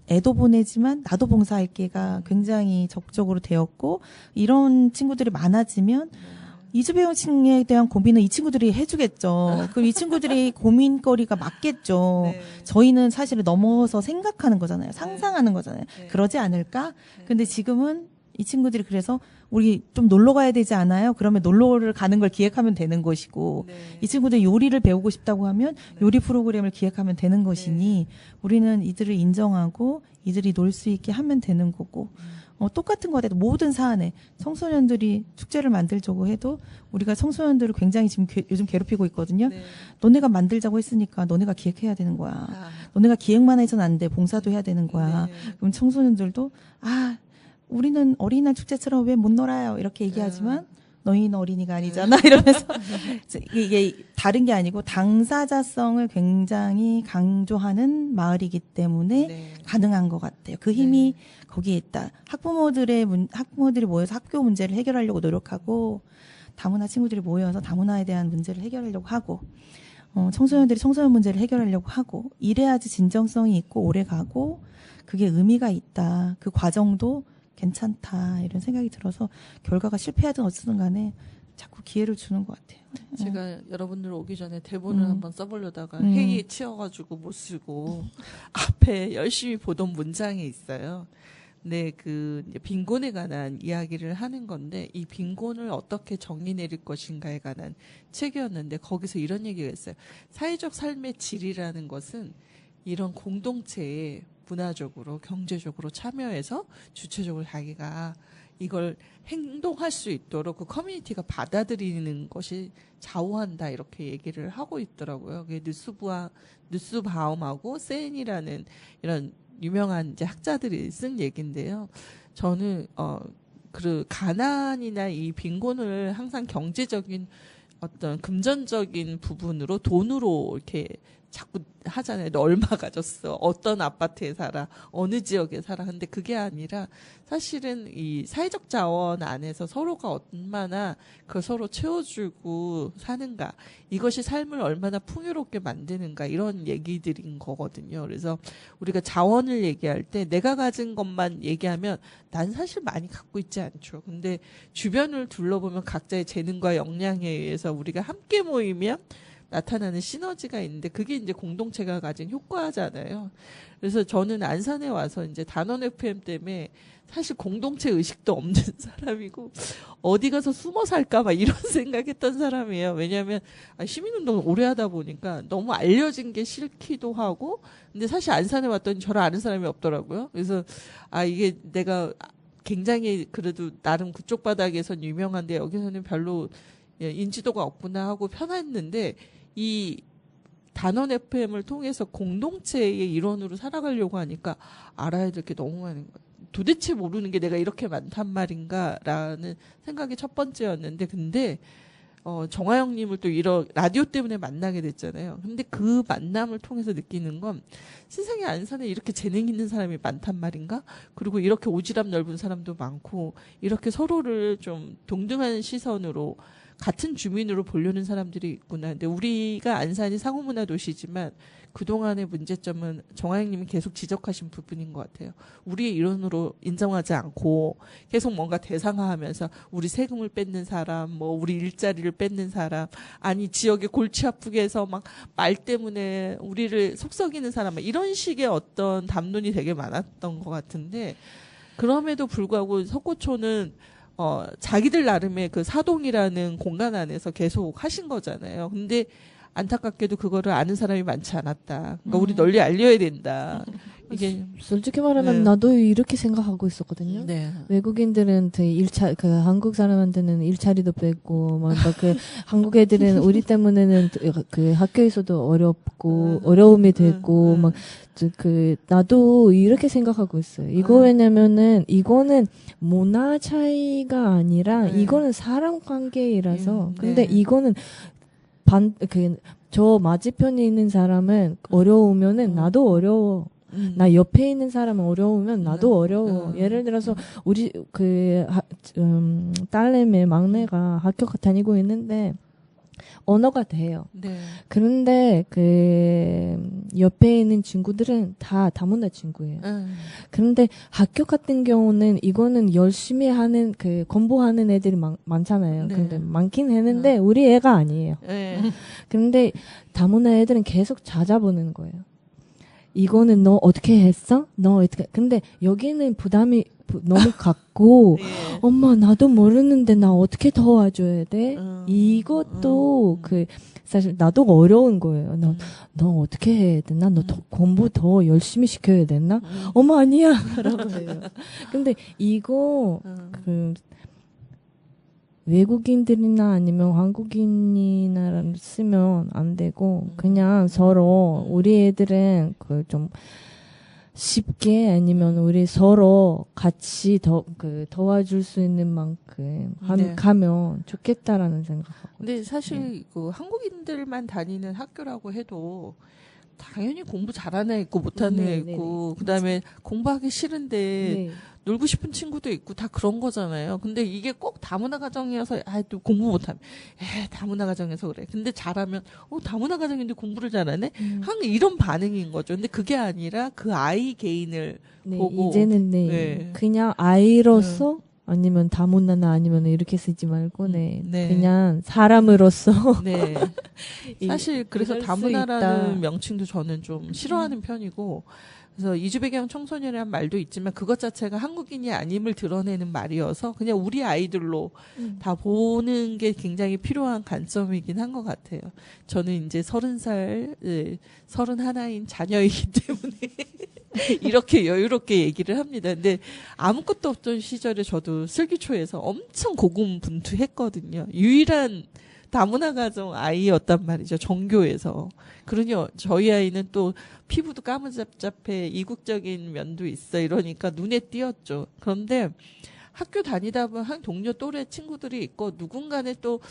애도 보내지만 나도 봉사할게가 굉장히 적극적으로 되었고 이런 친구들이 많아지면 이주배우층에 대한 고민은 이 친구들이 해주겠죠. 그럼 이 친구들이 고민거리가 맞겠죠. 네. 저희는 사실은 넘어서 생각하는 거잖아요. 상상하는 거잖아요. 네. 그러지 않을까? 근데 지금은 이 친구들이 그래서 우리 좀 놀러 가야 되지 않아요? 그러면 놀러를 가는 걸 기획하면 되는 것이고 네. 이 친구들이 요리를 배우고 싶다고 하면 요리 프로그램을 기획하면 되는 것이니 우리는 이들을 인정하고 이들이 놀 수 있게 하면 되는 거고 똑같은 거 같아도 모든 사안에 청소년들이 축제를 만들자고 해도 우리가 청소년들을 굉장히 지금 요즘 괴롭히고 있거든요. 네. 너네가 만들자고 했으니까 너네가 기획해야 되는 거야. 아. 너네가 기획만 해서는 안 돼. 봉사도 해야 되는 거야. 네. 그럼 청소년들도 우리는 어린이날 축제처럼 왜 못 놀아요? 이렇게 얘기하지만 너희는 어린이가 아니잖아. 이러면서 이게 다른 게 아니고 당사자성을 굉장히 강조하는 마을이기 때문에 네. 가능한 것 같아요. 그 힘이 거기에 있다. 학부모들이 모여서 학교 문제를 해결하려고 노력하고 다문화 친구들이 모여서 다문화에 대한 문제를 해결하려고 하고 청소년들이 청소년 문제를 해결하려고 하고 이래야지 진정성이 있고 오래 가고 그게 의미가 있다. 그 과정도 괜찮다 이런 생각이 들어서 결과가 실패하든 어쨌든 간에 자꾸 기회를 주는 것 같아요. 제가 여러분들 오기 전에 대본을 한번 써보려다가 음. 회의에 치여가지고 못 쓰고 앞에 열심히 보던 문장이 있어요. 네, 이제 빈곤에 관한 이야기를 하는 건데 이 빈곤을 어떻게 정리 내릴 것인가에 관한 책이었는데 거기서 이런 얘기가 있어요. 사회적 삶의 질이라는 것은 이런 공동체에 문화적으로 경제적으로 참여해서 주체적으로 자기가 이걸 행동할 수 있도록 그 커뮤니티가 받아들이는 것이 좌우한다 이렇게 얘기를 하고 있더라고요. 그게 누스바움하고 세인이라는 이런 유명한 이제 학자들이 쓴 얘기인데요. 저는 가난이나 이 빈곤을 항상 경제적인 어떤 금전적인 부분으로 돈으로 이렇게 자꾸 하잖아요. 너 얼마 가졌어? 어떤 아파트에 살아? 어느 지역에 살아? 근데 그게 아니라 사실은 이 사회적 자원 안에서 서로가 얼마나 그걸 서로 채워주고 사는가. 이것이 삶을 얼마나 풍요롭게 만드는가. 이런 얘기들인 거거든요. 그래서 우리가 자원을 얘기할 때 내가 가진 것만 얘기하면 난 사실 많이 갖고 있지 않죠. 근데 주변을 둘러보면 각자의 재능과 역량에 의해서 우리가 함께 모이면 나타나는 시너지가 있는데 그게 이제 공동체가 가진 효과잖아요. 그래서 저는 안산에 와서 이제 단원 FM 때문에 사실 공동체 의식도 없는 사람이고 어디 가서 숨어 살까 막 이런 생각했던 사람이에요. 왜냐하면 시민운동을 오래 하다 보니까 너무 알려진 게 싫기도 하고 근데 사실 안산에 왔더니 저를 아는 사람이 없더라고요. 그래서 이게 내가 굉장히 그래도 나름 그쪽 바닥에선 유명한데 여기서는 별로 인지도가 없구나 하고 편했는데 이 단원 FM을 통해서 공동체의 일원으로 살아가려고 하니까 알아야 될 게 너무 많은 거예요. 도대체 모르는 게 내가 이렇게 많단 말인가라는 생각이 첫 번째였는데 근데 정화영님을 또 이런 라디오 때문에 만나게 됐잖아요. 근데 그 만남을 통해서 느끼는 건 세상에 안산에 이렇게 재능 있는 사람이 많단 말인가? 그리고 이렇게 오지랖 넓은 사람도 많고 이렇게 서로를 좀 동등한 시선으로 같은 주민으로 보려는 사람들이 있구나. 근데 우리가 안산이 상호문화 도시지만 그동안의 문제점은 정하영님이 계속 지적하신 부분인 것 같아요. 우리의 일원으로 인정하지 않고 계속 뭔가 대상화하면서 우리 세금을 뺏는 사람, 뭐 우리 일자리를 뺏는 사람, 아니 지역에 골치 아프게 해서 막 말 때문에 우리를 속썩이는 사람, 이런 식의 어떤 담론이 되게 많았던 것 같은데 그럼에도 불구하고 석고초는 자기들 나름의 그 사동이라는 공간 안에서 계속 하신 거잖아요. 근데 안타깝게도 그거를 아는 사람이 많지 않았다. 그러니까 우리 널리 알려야 된다. 이게 솔직히 말하면 네. 나도 이렇게 생각하고 있었거든요. 네. 외국인들은 한국 사람한테는 일자리도 뺏고, 한국 애들은 우리 때문에는 그 학교에서도 어려움이 됐고, 나도 이렇게 생각하고 있어요. 이거 왜냐면은, 이거는 문화 차이가 아니라, 이거는 사람 관계이라서, 근데 이거는 저 맞은편에 있는 사람은 어려우면은 나도 어려워. 나 옆에 있는 사람은 어려우면 나도 어려워. 예를 들어서 우리 딸내미 막내가 학교 다니고 있는데 언어가 돼요. 네. 그런데 옆에 있는 친구들은 다 다문화 친구예요. 그런데 학교 같은 경우는 이거는 열심히 하는 공부하는 애들이 많잖아요. 네. 근데 많긴 했는데 우리 애가 아니에요. 네. 그런데 다문화 애들은 계속 찾아보는 거예요. 이거는 너 어떻게 했어? 너 어떻게? 근데 여기는 부담이 너무 갖고 예. 엄마 나도 모르는데 나 어떻게 도와줘야 돼? 이것도 사실 나도 어려운 거예요. 너 어떻게 해야 되나? 너 공부 더 열심히 시켜야 되나? 엄마 아니야 라고 해요. 근데 이거 외국인들이나 아니면 한국인이나 쓰면 안 되고 그냥 서로 우리 애들은 좀 쉽게 아니면 우리 서로 같이 도와줄 수 있는 만큼 가면 좋겠다라는 생각하고. 근데 사실 한국인들만 다니는 학교라고 해도 당연히 공부 잘하는 애 있고 못하는 애 있고 그다음에 공부하기 싫은데 놀고 싶은 친구도 있고 다 그런 거잖아요. 근데 이게 꼭 다문화 가정이어서 또 공부 못하면 다문화 가정에서 그래. 근데 잘하면 다문화 가정인데 공부를 잘하네. 항상 이런 반응인 거죠. 근데 그게 아니라 그 아이 개인을 보고 이제는 그냥 아이로서 아니면 다문화나 아니면 이렇게 쓰지 말고 그냥 사람으로서 사실 그래서 다문화라는 명칭도 저는 좀 싫어하는 편이고 그래서 이주배경 청소년이라는 말도 있지만 그것 자체가 한국인이 아님을 드러내는 말이어서 그냥 우리 아이들로 다 보는 게 굉장히 필요한 관점이긴 한 것 같아요. 저는 이제 30살, 31인 자녀이기 때문에 이렇게 여유롭게 얘기를 합니다. 근데 아무것도 없던 시절에 저도 슬기초에서 엄청 고군분투했거든요. 유일한 다문화 가정 아이였단 말이죠. 전교에서. 그러니 저희 아이는 또 피부도 까무잡잡해 이국적인 면도 있어 이러니까 눈에 띄었죠. 그런데 학교 다니다 보면 한 동료 또래 친구들이 있고 누군가는 또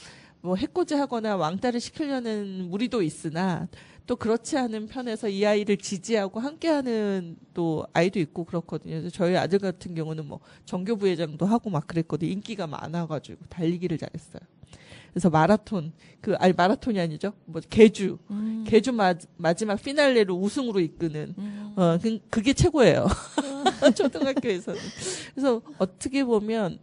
뭐 해코지하거나 왕따를 시키려는 무리도 있으나 또 그렇지 않은 편에서 이 아이를 지지하고 함께하는 또 아이도 있고 그렇거든요. 그래서 저희 아들 같은 경우는 뭐 정교부회장도 하고 막 그랬거든요. 인기가 많아가지고 달리기를 잘했어요. 그래서 마라톤이 아니죠. 뭐 개주 마지막 피날레로 우승으로 이끄는 그게 최고예요. 초등학교에서는. 그래서 어떻게 보면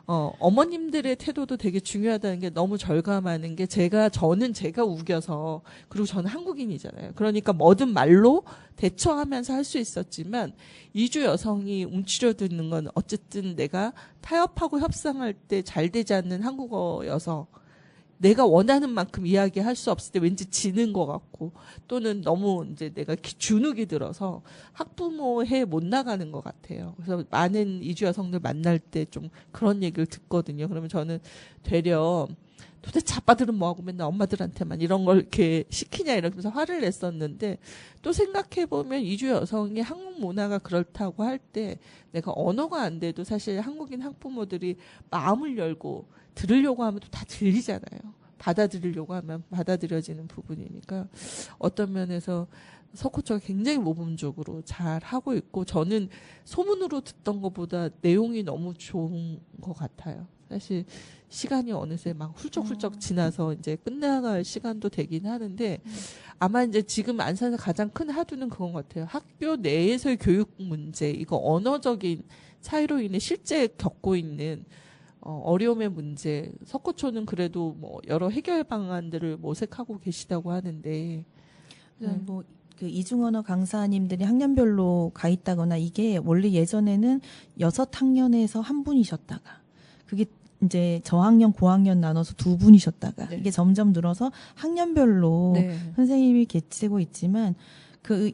어머님들의 태도도 되게 중요하다는 게 너무 절감하는 게 저는 제가 우겨서 그리고 저는 한국인이잖아요. 그러니까 뭐든 말로 대처하면서 할 수 있었지만 이주 여성이 움츠려드는 건 어쨌든 내가 타협하고 협상할 때 잘 되지 않는 한국어여서 내가 원하는 만큼 이야기할 수 없을 때 왠지 지는 것 같고 또는 너무 이제 내가 주눅이 들어서 학부모해 못 나가는 것 같아요. 그래서 많은 이주 여성들 만날 때 좀 그런 얘기를 듣거든요. 그러면 저는 되려 도대체 아빠들은 뭐하고 맨날 엄마들한테만 이런 걸 이렇게 시키냐 이러면서 화를 냈었는데 또 생각해보면 이주 여성이 한국 문화가 그렇다고 할 때 내가 언어가 안 돼도 사실 한국인 학부모들이 마음을 열고 들으려고 하면 또 다 들리잖아요. 받아들이려고 하면 받아들여지는 부분이니까 어떤 면에서 석호초가 굉장히 모범적으로 잘 하고 있고 저는 소문으로 듣던 것보다 내용이 너무 좋은 것 같아요. 사실 시간이 어느새 막 훌쩍훌쩍 지나서 이제 끝나갈 시간도 되긴 하는데 아마 이제 지금 안산에서 가장 큰 하두는 그건 것 같아요. 학교 내에서의 교육 문제, 이거 언어적인 차이로 인해 실제 겪고 있는 어려움의 문제, 석고초는 그래도 뭐 여러 해결 방안들을 모색하고 계시다고 하는데, 뭐 그 이중언어 강사님들이 학년별로 가 있다거나 이게 원래 예전에는 6학년에서 한 분이셨다가 그게 이제 저학년, 고학년 나눠서 2분이셨다가 네. 이게 점점 늘어서 학년별로 선생님이 계시고 있지만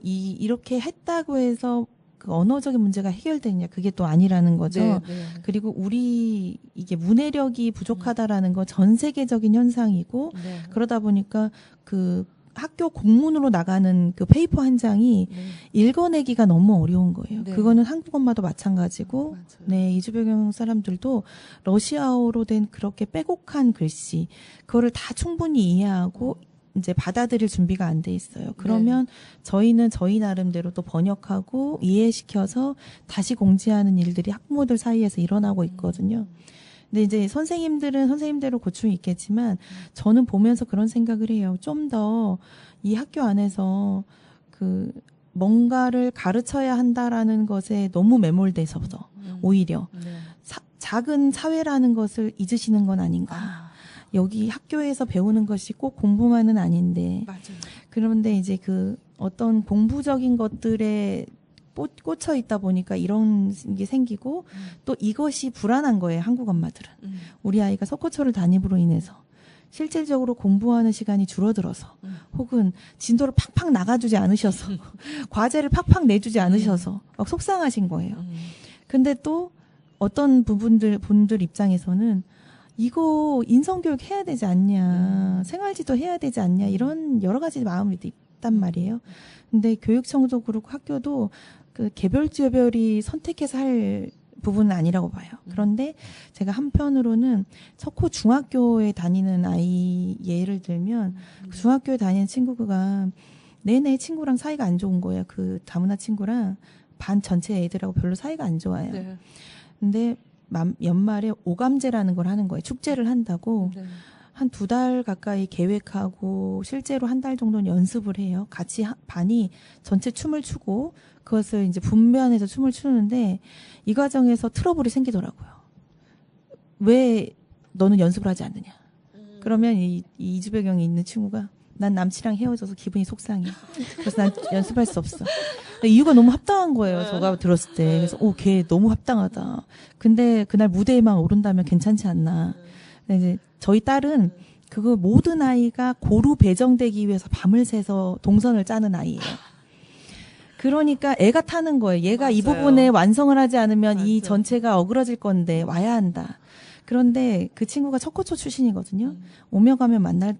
이렇게 했다고 해서 그 언어적인 문제가 해결되느냐 그게 또 아니라는 거죠. 그리고 이게 문해력이 부족하다라는 건 전 세계적인 현상이고 그러다 보니까 그 학교 공문으로 나가는 그 페이퍼 한 장이 읽어내기가 너무 어려운 거예요. 그거는 한국 엄마도 마찬가지고, 맞아요. 네, 이주배경 사람들도 러시아어로 된 그렇게 빼곡한 글씨, 그거를 다 충분히 이해하고 이제 받아들일 준비가 안 돼 있어요. 그러면 저희는 저희 나름대로 또 번역하고 이해시켜서 다시 공지하는 일들이 학부모들 사이에서 일어나고 있거든요. 근데 이제 선생님들은 선생님대로 고충이 있겠지만 저는 보면서 그런 생각을 해요. 좀 더 이 학교 안에서 그 뭔가를 가르쳐야 한다라는 것에 너무 매몰돼서서 오히려 작은 사회라는 것을 잊으시는 건 아닌가. 여기 학교에서 배우는 것이 꼭 공부만은 아닌데. 맞아요. 그런데 이제 그 어떤 공부적인 것들에 꽂혀 있다 보니까 이런 게 생기고 또 이것이 불안한 거예요. 한국 엄마들은. 우리 아이가 석고초를 담임으로 인해서 실질적으로 공부하는 시간이 줄어들어서 혹은 진도를 팍팍 나가주지 않으셔서 과제를 팍팍 내주지 않으셔서 막 속상하신 거예요. 근데 또 어떤 분들 입장에서는 이거 인성교육 해야 되지 않냐, 생활지도 해야 되지 않냐 이런 여러 가지 마음이 있단 말이에요. 근데 교육청도 그렇고 학교도 그 개별지별이 선택해서 할 부분은 아니라고 봐요. 그런데 제가 한편으로는 석호 중학교에 다니는 아이 예를 들면 그 중학교에 다니는 친구가 내내 친구랑 사이가 안 좋은 거예요. 그 다문화 친구랑 반 전체 애들하고 별로 사이가 안 좋아요. 네. 근데 연말에 오감제라는 걸 하는 거예요. 축제를 한다고. 한 2달 가까이 계획하고 실제로 한 달 정도는 연습을 해요. 같이 반이 전체 춤을 추고 그것을 이제 분배해서 춤을 추는데 이 과정에서 트러블이 생기더라고요. 왜 너는 연습을 하지 않느냐. 그러면 이 이주배경에 있는 친구가 난 남친이랑 헤어져서 기분이 속상해. 그래서 난 연습할 수 없어. 이유가 너무 합당한 거예요. 제가 들었을 때. 그래서 걔 너무 합당하다. 근데 그날 무대에만 오른다면 괜찮지 않나. 근데 이제 저희 딸은 그거 모든 아이가 고루 배정되기 위해서 밤을 새서 동선을 짜는 아이예요. 그러니까 애가 타는 거예요. 얘가 맞아요. 이 부분에 완성을 하지 않으면 이 맞아요. 전체가 어그러질 건데 와야 한다. 그런데 그 친구가 석고초 출신이거든요. 오며 가며 만날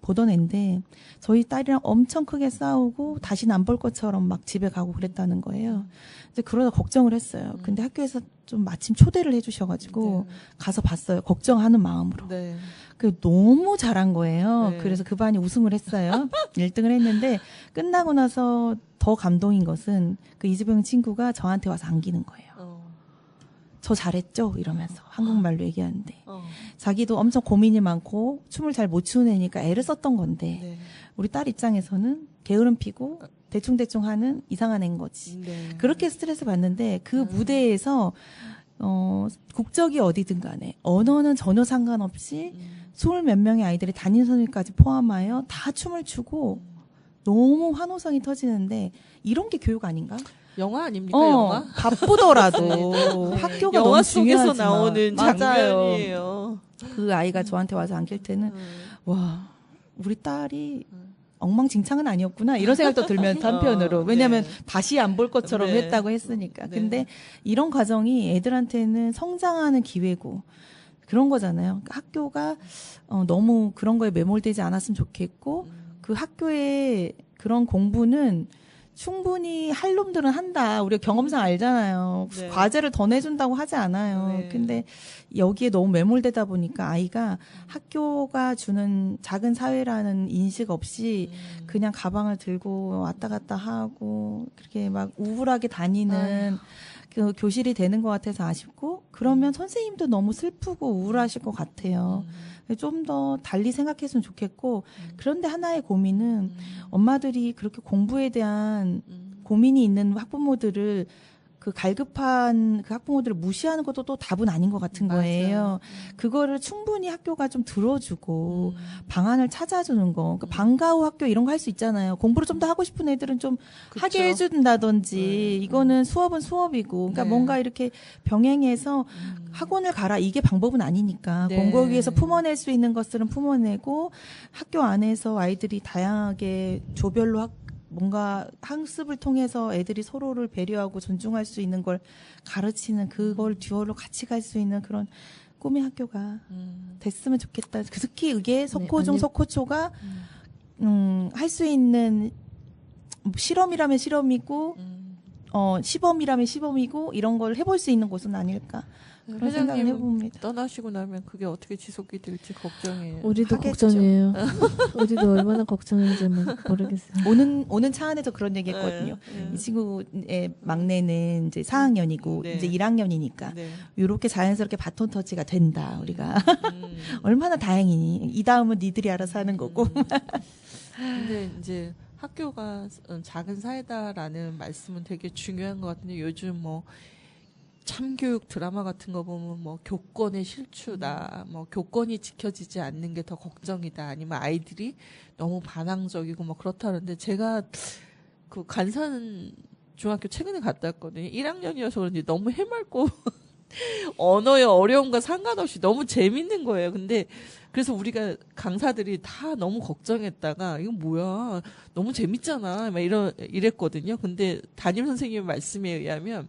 보던 애인데 저희 딸이랑 엄청 크게 싸우고 다시는 안 볼 것처럼 막 집에 가고 그랬다는 거예요. 이제 그러다 걱정을 했어요. 근데 학교에서 좀 마침 초대를 해주셔가지고 가서 봤어요. 걱정하는 마음으로. 네. 그 너무 잘한 거예요. 네. 그래서 그 반이 우승을 했어요. 1등을 했는데 끝나고 나서 더 감동인 것은 그 이재병 친구가 저한테 와서 안기는 거예요. 저 잘했죠? 이러면서 한국말로 얘기하는데 자기도 엄청 고민이 많고 춤을 잘 못 추는 애니까 애를 썼던 건데 네. 우리 딸 입장에서는 게으름 피고 대충대충 하는 이상한 애인 거지. 네. 그렇게 스트레스 받는데 그 무대에서 국적이 어디든 간에 언어는 전혀 상관없이 20몇 명의 아이들이 담임선생님까지 포함하여 다 춤을 추고 너무 환호성이 터지는데 이런 게 교육 아닌가? 영화 아닙니까? 영화? 바쁘더라도 학교가 영화 너무 속에서 중요하지만. 나오는 맞아요. 장면이에요. 그 아이가 저한테 와서 안길 때는 와 우리 딸이 엉망진창은 아니었구나 이런 생각도 들면서 한편으로 왜냐하면 네. 다시 안 볼 것처럼 네. 했다고 했으니까. 네. 근데 이런 과정이 애들한테는 성장하는 기회고 그런 거잖아요. 그러니까 학교가 너무 그런 거에 매몰되지 않았으면 좋겠고 그 학교의 그런 공부는 충분히 할 놈들은 한다. 우리가 경험상 알잖아요. 네. 과제를 더 내준다고 하지 않아요. 네. 근데 여기에 너무 매몰되다 보니까 아이가 학교가 주는 작은 사회라는 인식 없이 그냥 가방을 들고 왔다 갔다 하고 그렇게 막 우울하게 다니는 그 교실이 되는 것 같아서 아쉽고 그러면 선생님도 너무 슬프고 우울하실 것 같아요. 좀 더 달리 생각했으면 좋겠고 그런데 하나의 고민은 엄마들이 그렇게 공부에 대한 고민이 있는 학부모들을 그 갈급한 그 학부모들을 무시하는 것도 또 답은 아닌 것 같은 맞아요. 거예요. 그거를 충분히 학교가 좀 들어주고 방안을 찾아주는 거. 그러니까 방과 후 학교 이런 거 할 수 있잖아요. 공부를 좀 더 하고 싶은 애들은 좀 그쵸. 하게 해준다든지 네. 이거는 수업은 수업이고 그러니까 네. 뭔가 이렇게 병행해서 학원을 가라 이게 방법은 아니니까 네. 공부하기 위해서 품어낼 수 있는 것들은 품어내고 학교 안에서 아이들이 다양하게 조별로 뭔가 학습을 통해서 애들이 서로를 배려하고 존중할 수 있는 걸 가르치는 그걸 듀얼로 같이 갈 수 있는 그런 꿈의 학교가 됐으면 좋겠다. 특히 이게 석호중, 아니- 석호초가 할 수 있는 실험이라면 실험이고 시범이라면 시범이고 이런 걸 해볼 수 있는 곳은 아닐까 그런 생각을 회장님 해봅니다. 떠나시고 나면 그게 어떻게 지속이 될지 걱정이에요. 우리도 하겠죠. 걱정이에요. 우리도 얼마나 걱정인지 모르겠어요. 오는 차 안에서 그런 얘기 했거든요. 이 친구의 막내는 이제 4학년이고 네. 이제 1학년이니까 네. 이렇게 자연스럽게 바톤 터치가 된다. 우리가 얼마나 다행이니. 이 다음은 니들이 알아서 하는 거고. 근데 이제 학교가 작은 사회다라는 말씀은 되게 중요한 것 같은데 요즘 뭐 참교육 드라마 같은 거 보면 뭐 교권의 실추다, 뭐 교권이 지켜지지 않는 게 더 걱정이다, 아니면 아이들이 너무 반항적이고 뭐 그렇다는데 제가 그 간산 중학교 최근에 갔다 왔거든요. 1학년이어서 그런지 너무 해맑고 언어의 어려움과 상관없이 너무 재밌는 거예요. 근데 그래서 우리가 강사들이 다 너무 걱정했다가 이거 뭐야 너무 재밌잖아 막 이랬거든요. 근데 담임 선생님의 말씀에 의하면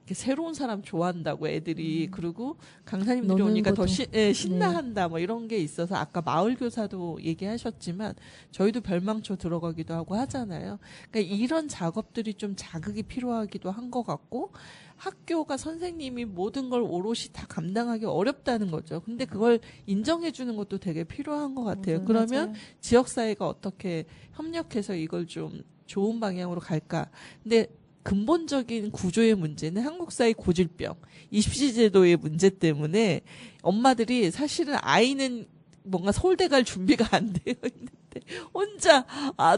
이렇게 새로운 사람 좋아한다고 애들이 그리고 강사님들이 노는 오니까 더 것도. 신나한다 뭐 이런 게 있어서 아까 마을 교사도 얘기하셨지만 저희도 별망초 들어가기도 하고 하잖아요. 그러니까 이런 작업들이 좀 자극이 필요하기도 한 것 같고 학교가 선생님이 모든 걸 오롯이 다 감당하기 어렵다는 거죠. 근데 그걸 인정해 주는 것도 되게 필요한 것 같아요. 그러면 맞아요. 지역사회가 어떻게 협력해서 이걸 좀 좋은 방향으로 갈까. 근데 근본적인 구조의 문제는 한국 사회 고질병, 입시제도의 문제 때문에 엄마들이 사실은 아이는 뭔가 서울대 갈 준비가 안 되어 있는데 혼자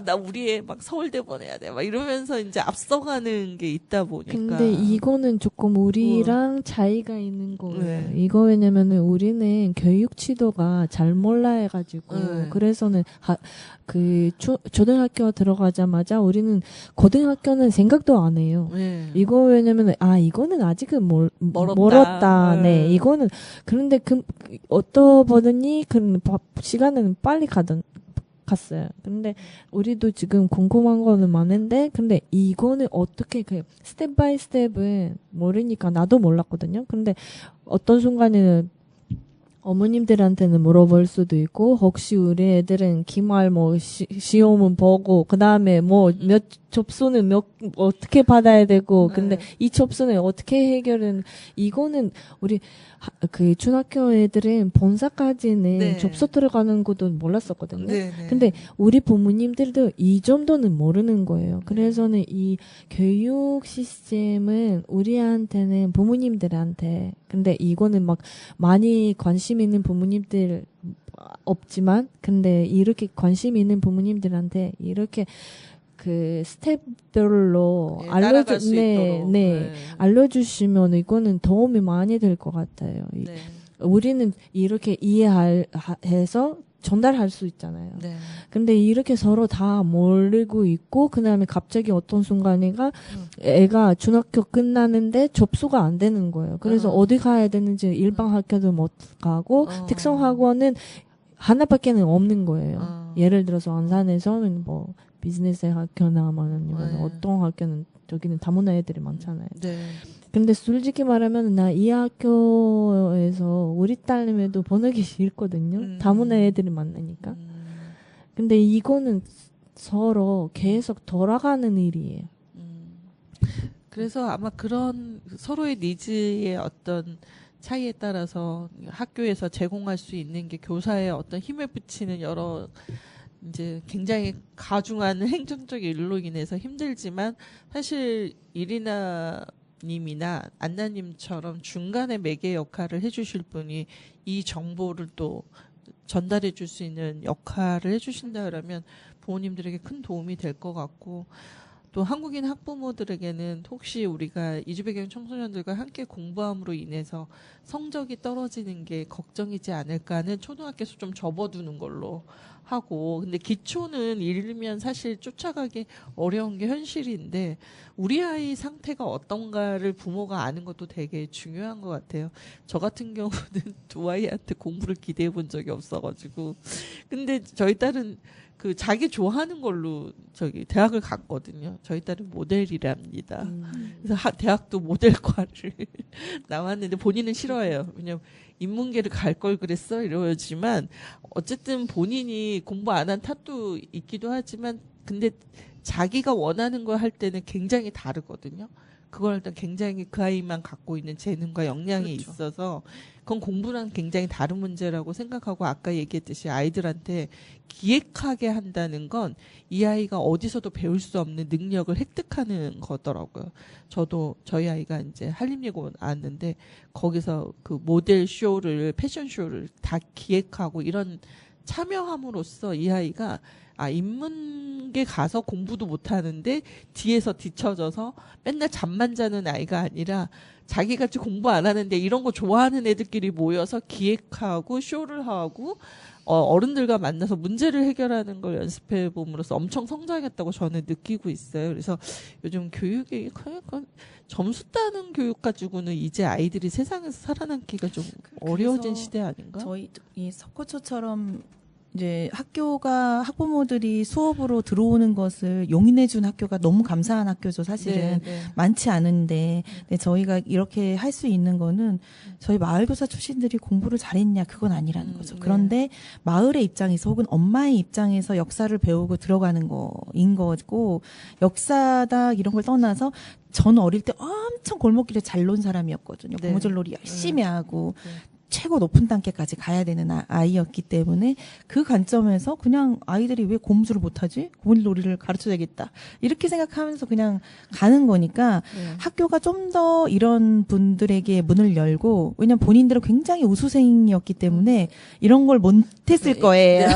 나 우리 애 막 서울대 보내야 돼 막 이러면서 이제 앞서가는 게 있다 보니까. 근데 이거는 조금 우리랑 차이가 있는 거예요. 네. 이거 왜냐면은 우리는 교육 지도가 잘 몰라 해가지고 네. 그래서는 초등학교 들어가자마자 우리는 고등학교는 생각도 안 해요. 네. 이거 왜냐면은 이거는 아직은 멀었다. 멀었다. 네, 네. 이거는 그런데 어떤 버든이 시간은 빨리 갔어요. 근데 우리도 지금 궁금한 거는 많은데 근데 이거는 어떻게 스텝 바이 스텝은 모르니까 나도 몰랐거든요. 근데 어떤 순간에는 어머님들한테는 물어볼 수도 있고 혹시 우리 애들은 기말 뭐 시험은 보고 그 다음에 뭐 몇 접수는 어떻게 받아야 되고 근데 이 접수는 어떻게 해결은 이거는 우리 그 중학교 애들은 본사까지는 네. 접수 들어가는 것도 몰랐었거든요. 네, 네. 근데 우리 부모님들도 이 정도는 모르는 거예요. 그래서는 이 교육 시스템은 우리한테는 부모님들한테 근데 이거는 막 많이 관심 있는 부모님들 없지만 근데 이렇게 관심 있는 부모님들한테 이렇게 그 스텝별로 네, 따라갈 수 있도록. 알려주시면 이거는 도움이 많이 될 것 같아요. 네. 우리는 이렇게 이해해서 전달할 수 있잖아요. 네. 근데 이렇게 서로 다 모르고 있고 그다음에 갑자기 어떤 순간에가 애가 중학교 끝나는데 접수가 안 되는 거예요. 그래서 어디 가야 되는지 일반 학교도 못 가고 특성 학원은 하나밖에는 없는 거예요. 예를 들어서 안산에서는 뭐 비즈니스 학교나 아니면 어떤 학교는 저기는 다문화 애들이 많잖아요. 네. 근데 솔직히 말하면 나 이 학교에서 우리 딸내미도 보내기 싫거든요. 다문화 애들이 많으니까. 근데 이거는 서로 계속 돌아가는 일이에요. 그래서 아마 그런 서로의 니즈의 어떤 차이에 따라서 학교에서 제공할 수 있는 게 교사의 어떤 힘을 붙이는 여러 이제 굉장히 가중한 행정적인 일로 인해서 힘들지만 사실 이리나 님이나 안나님처럼 중간에 매개 역할을 해주실 분이 이 정보를 또 전달해 줄 수 있는 역할을 해주신다 그러면 부모님들에게 큰 도움이 될 것 같고 또 한국인 학부모들에게는 혹시 우리가 이주배경 청소년들과 함께 공부함으로 인해서 성적이 떨어지는 게 걱정이지 않을까 하는 초등학교에서 좀 접어두는 걸로 하고 근데 기초는 일면 사실 쫓아가기 어려운 게 현실인데 우리 아이 상태가 어떤가를 부모가 아는 것도 되게 중요한 것 같아요. 저 같은 경우는 두 아이한테 공부를 기대해 본 적이 없어가지고 근데 저희 딸은 그 자기 좋아하는 걸로 저기 대학을 갔거든요. 저희 딸은 모델이랍니다. 그래서 대학도 모델과를 나왔는데 본인은 싫어해요. 왜냐면 인문계를 갈 걸 그랬어 이러지만 어쨌든 본인이 공부 안 한 탓도 있기도 하지만 근데 자기가 원하는 걸 할 때는 굉장히 다르거든요. 그걸 일단 굉장히 그 아이만 갖고 있는 재능과 역량이 그렇죠. 있어서 그건 공부랑 굉장히 다른 문제라고 생각하고 아까 얘기했듯이 아이들한테 기획하게 한다는 건 이 아이가 어디서도 배울 수 없는 능력을 획득하는 거더라고요. 저도 저희 아이가 이제 한림예고 나왔는데 거기서 그 모델 쇼를 패션 쇼를 다 기획하고 이런 참여함으로써 이 아이가 인문계 가서 공부도 못하는데 뒤에서 뒤처져서 맨날 잠만 자는 아이가 아니라 자기같이 공부 안 하는데 이런 거 좋아하는 애들끼리 모여서 기획하고 쇼를 하고 어른들과 만나서 문제를 해결하는 걸 연습해 봄으로써 엄청 성장했다고 저는 느끼고 있어요. 그래서 요즘 교육이 그러니까 점수 따는 교육 가지고는 이제 아이들이 세상에서 살아남기가 좀 어려워진 시대 아닌가? 저희 이 석고초처럼 이제 학부모들이 수업으로 들어오는 것을 용인해준 학교가 너무 감사한 학교죠, 사실은. 네. 많지 않은데. 근데 저희가 이렇게 할 수 있는 거는 저희 마을교사 출신들이 공부를 잘했냐, 그건 아니라는 거죠. 그런데 마을의 입장에서 혹은 엄마의 입장에서 역사를 배우고 들어가는 거인 거고, 역사다 이런 걸 떠나서 저는 어릴 때 엄청 골목길에 잘 논 사람이었거든요. 네. 고무줄놀이 열심히 하고. 최고 높은 단계까지 가야 되는 아이였기 때문에 그 관점에서 그냥 아이들이 왜 고무줄을 못하지? 고무줄놀이를 가르쳐야겠다. 이렇게 생각하면서 그냥 가는 거니까 학교가 좀 더 이런 분들에게 문을 열고 왜냐면 본인들은 굉장히 우수생이었기 때문에 이런 걸 못했을 거예요.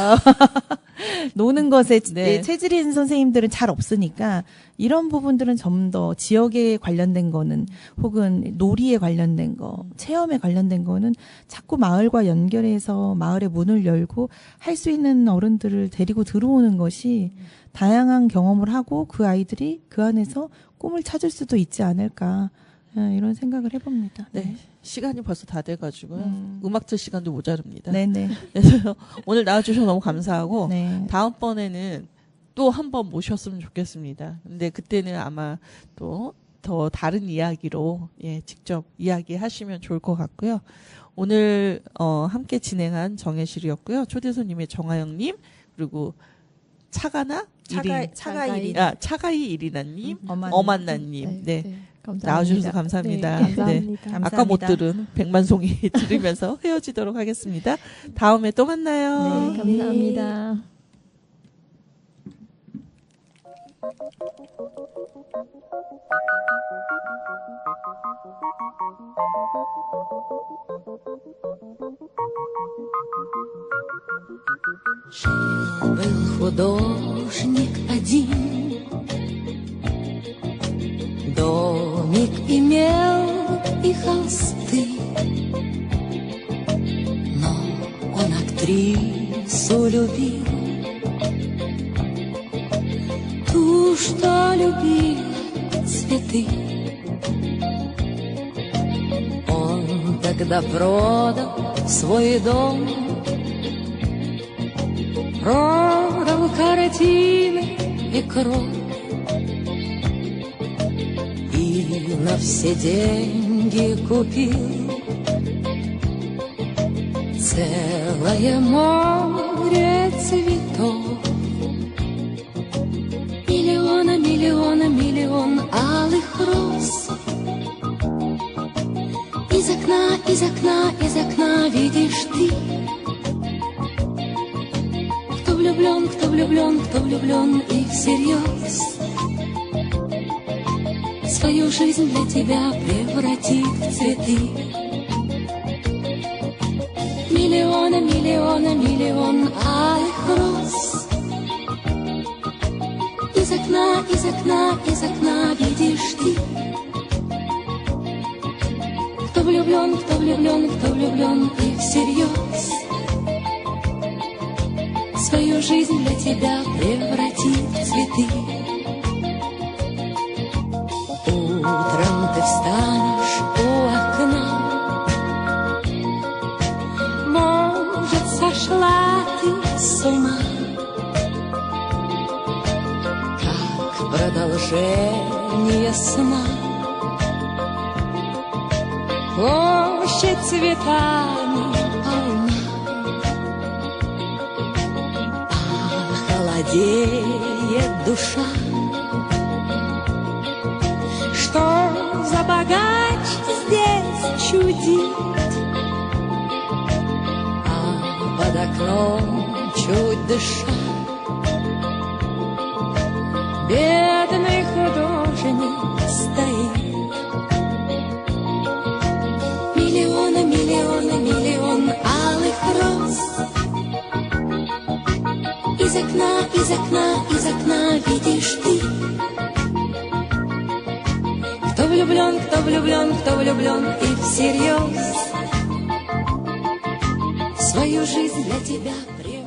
노는 것에 체질이 있는 선생님들은 잘 없으니까 이런 부분들은 좀 더 지역에 관련된 거는 혹은 놀이에 관련된 거, 체험에 관련된 거는 자꾸 마을과 연결해서 마을의 문을 열고 할 수 있는 어른들을 데리고 들어오는 것이 다양한 경험을 하고 그 아이들이 그 안에서 꿈을 찾을 수도 있지 않을까 이런 생각을 해봅니다. 네. 시간이 벌써 다 돼가지고요. 음악 틀 시간도 모자릅니다. 네네. 그래서 오늘 나와주셔서 너무 감사하고 네. 다음번에는 또 한 번 모셨으면 좋겠습니다. 근데 그때는 아마 또 더 다른 이야기로 예, 직접 이야기하시면 좋을 것 같고요. 오늘 함께 진행한 정혜실이었고요. 초대 손님의 정하영님 그리고 차가이 이리나님, 어만나님, 네. 감사합니다. 나와주셔서 감사합니다. 네, 감사합니다. 아까 못 들은 백만송이 들으면서 헤어지도록 하겠습니다. 다음에 또 만나요. 네, 감사합니다. Был художник один, домик имел и холсты, но он актрису любил, ту, что любила цветы. Он тогда продал свой дом, продал картины и кровь, и на все деньги купил целое море цветов. Миллион алых роз. Из окна видишь ты, кто влюблен и всерьез свою жизнь для тебя превратит в цветы. Миллион алых роз. Из окна видишь ты, кто влюблен и всерьез свою жизнь для тебя превратит в цветы. Утром ты встанешь у окна, может, сошла ты с ума, как продолжение сна. Площадь цветами полна, а холодеет душа. Что за богач здесь чудит, а под окном чуть дыша бедный художник стоит. Миллион алых роз. Из окна видишь ты, кто влюблен и всерьез свою жизнь для тебя превратит.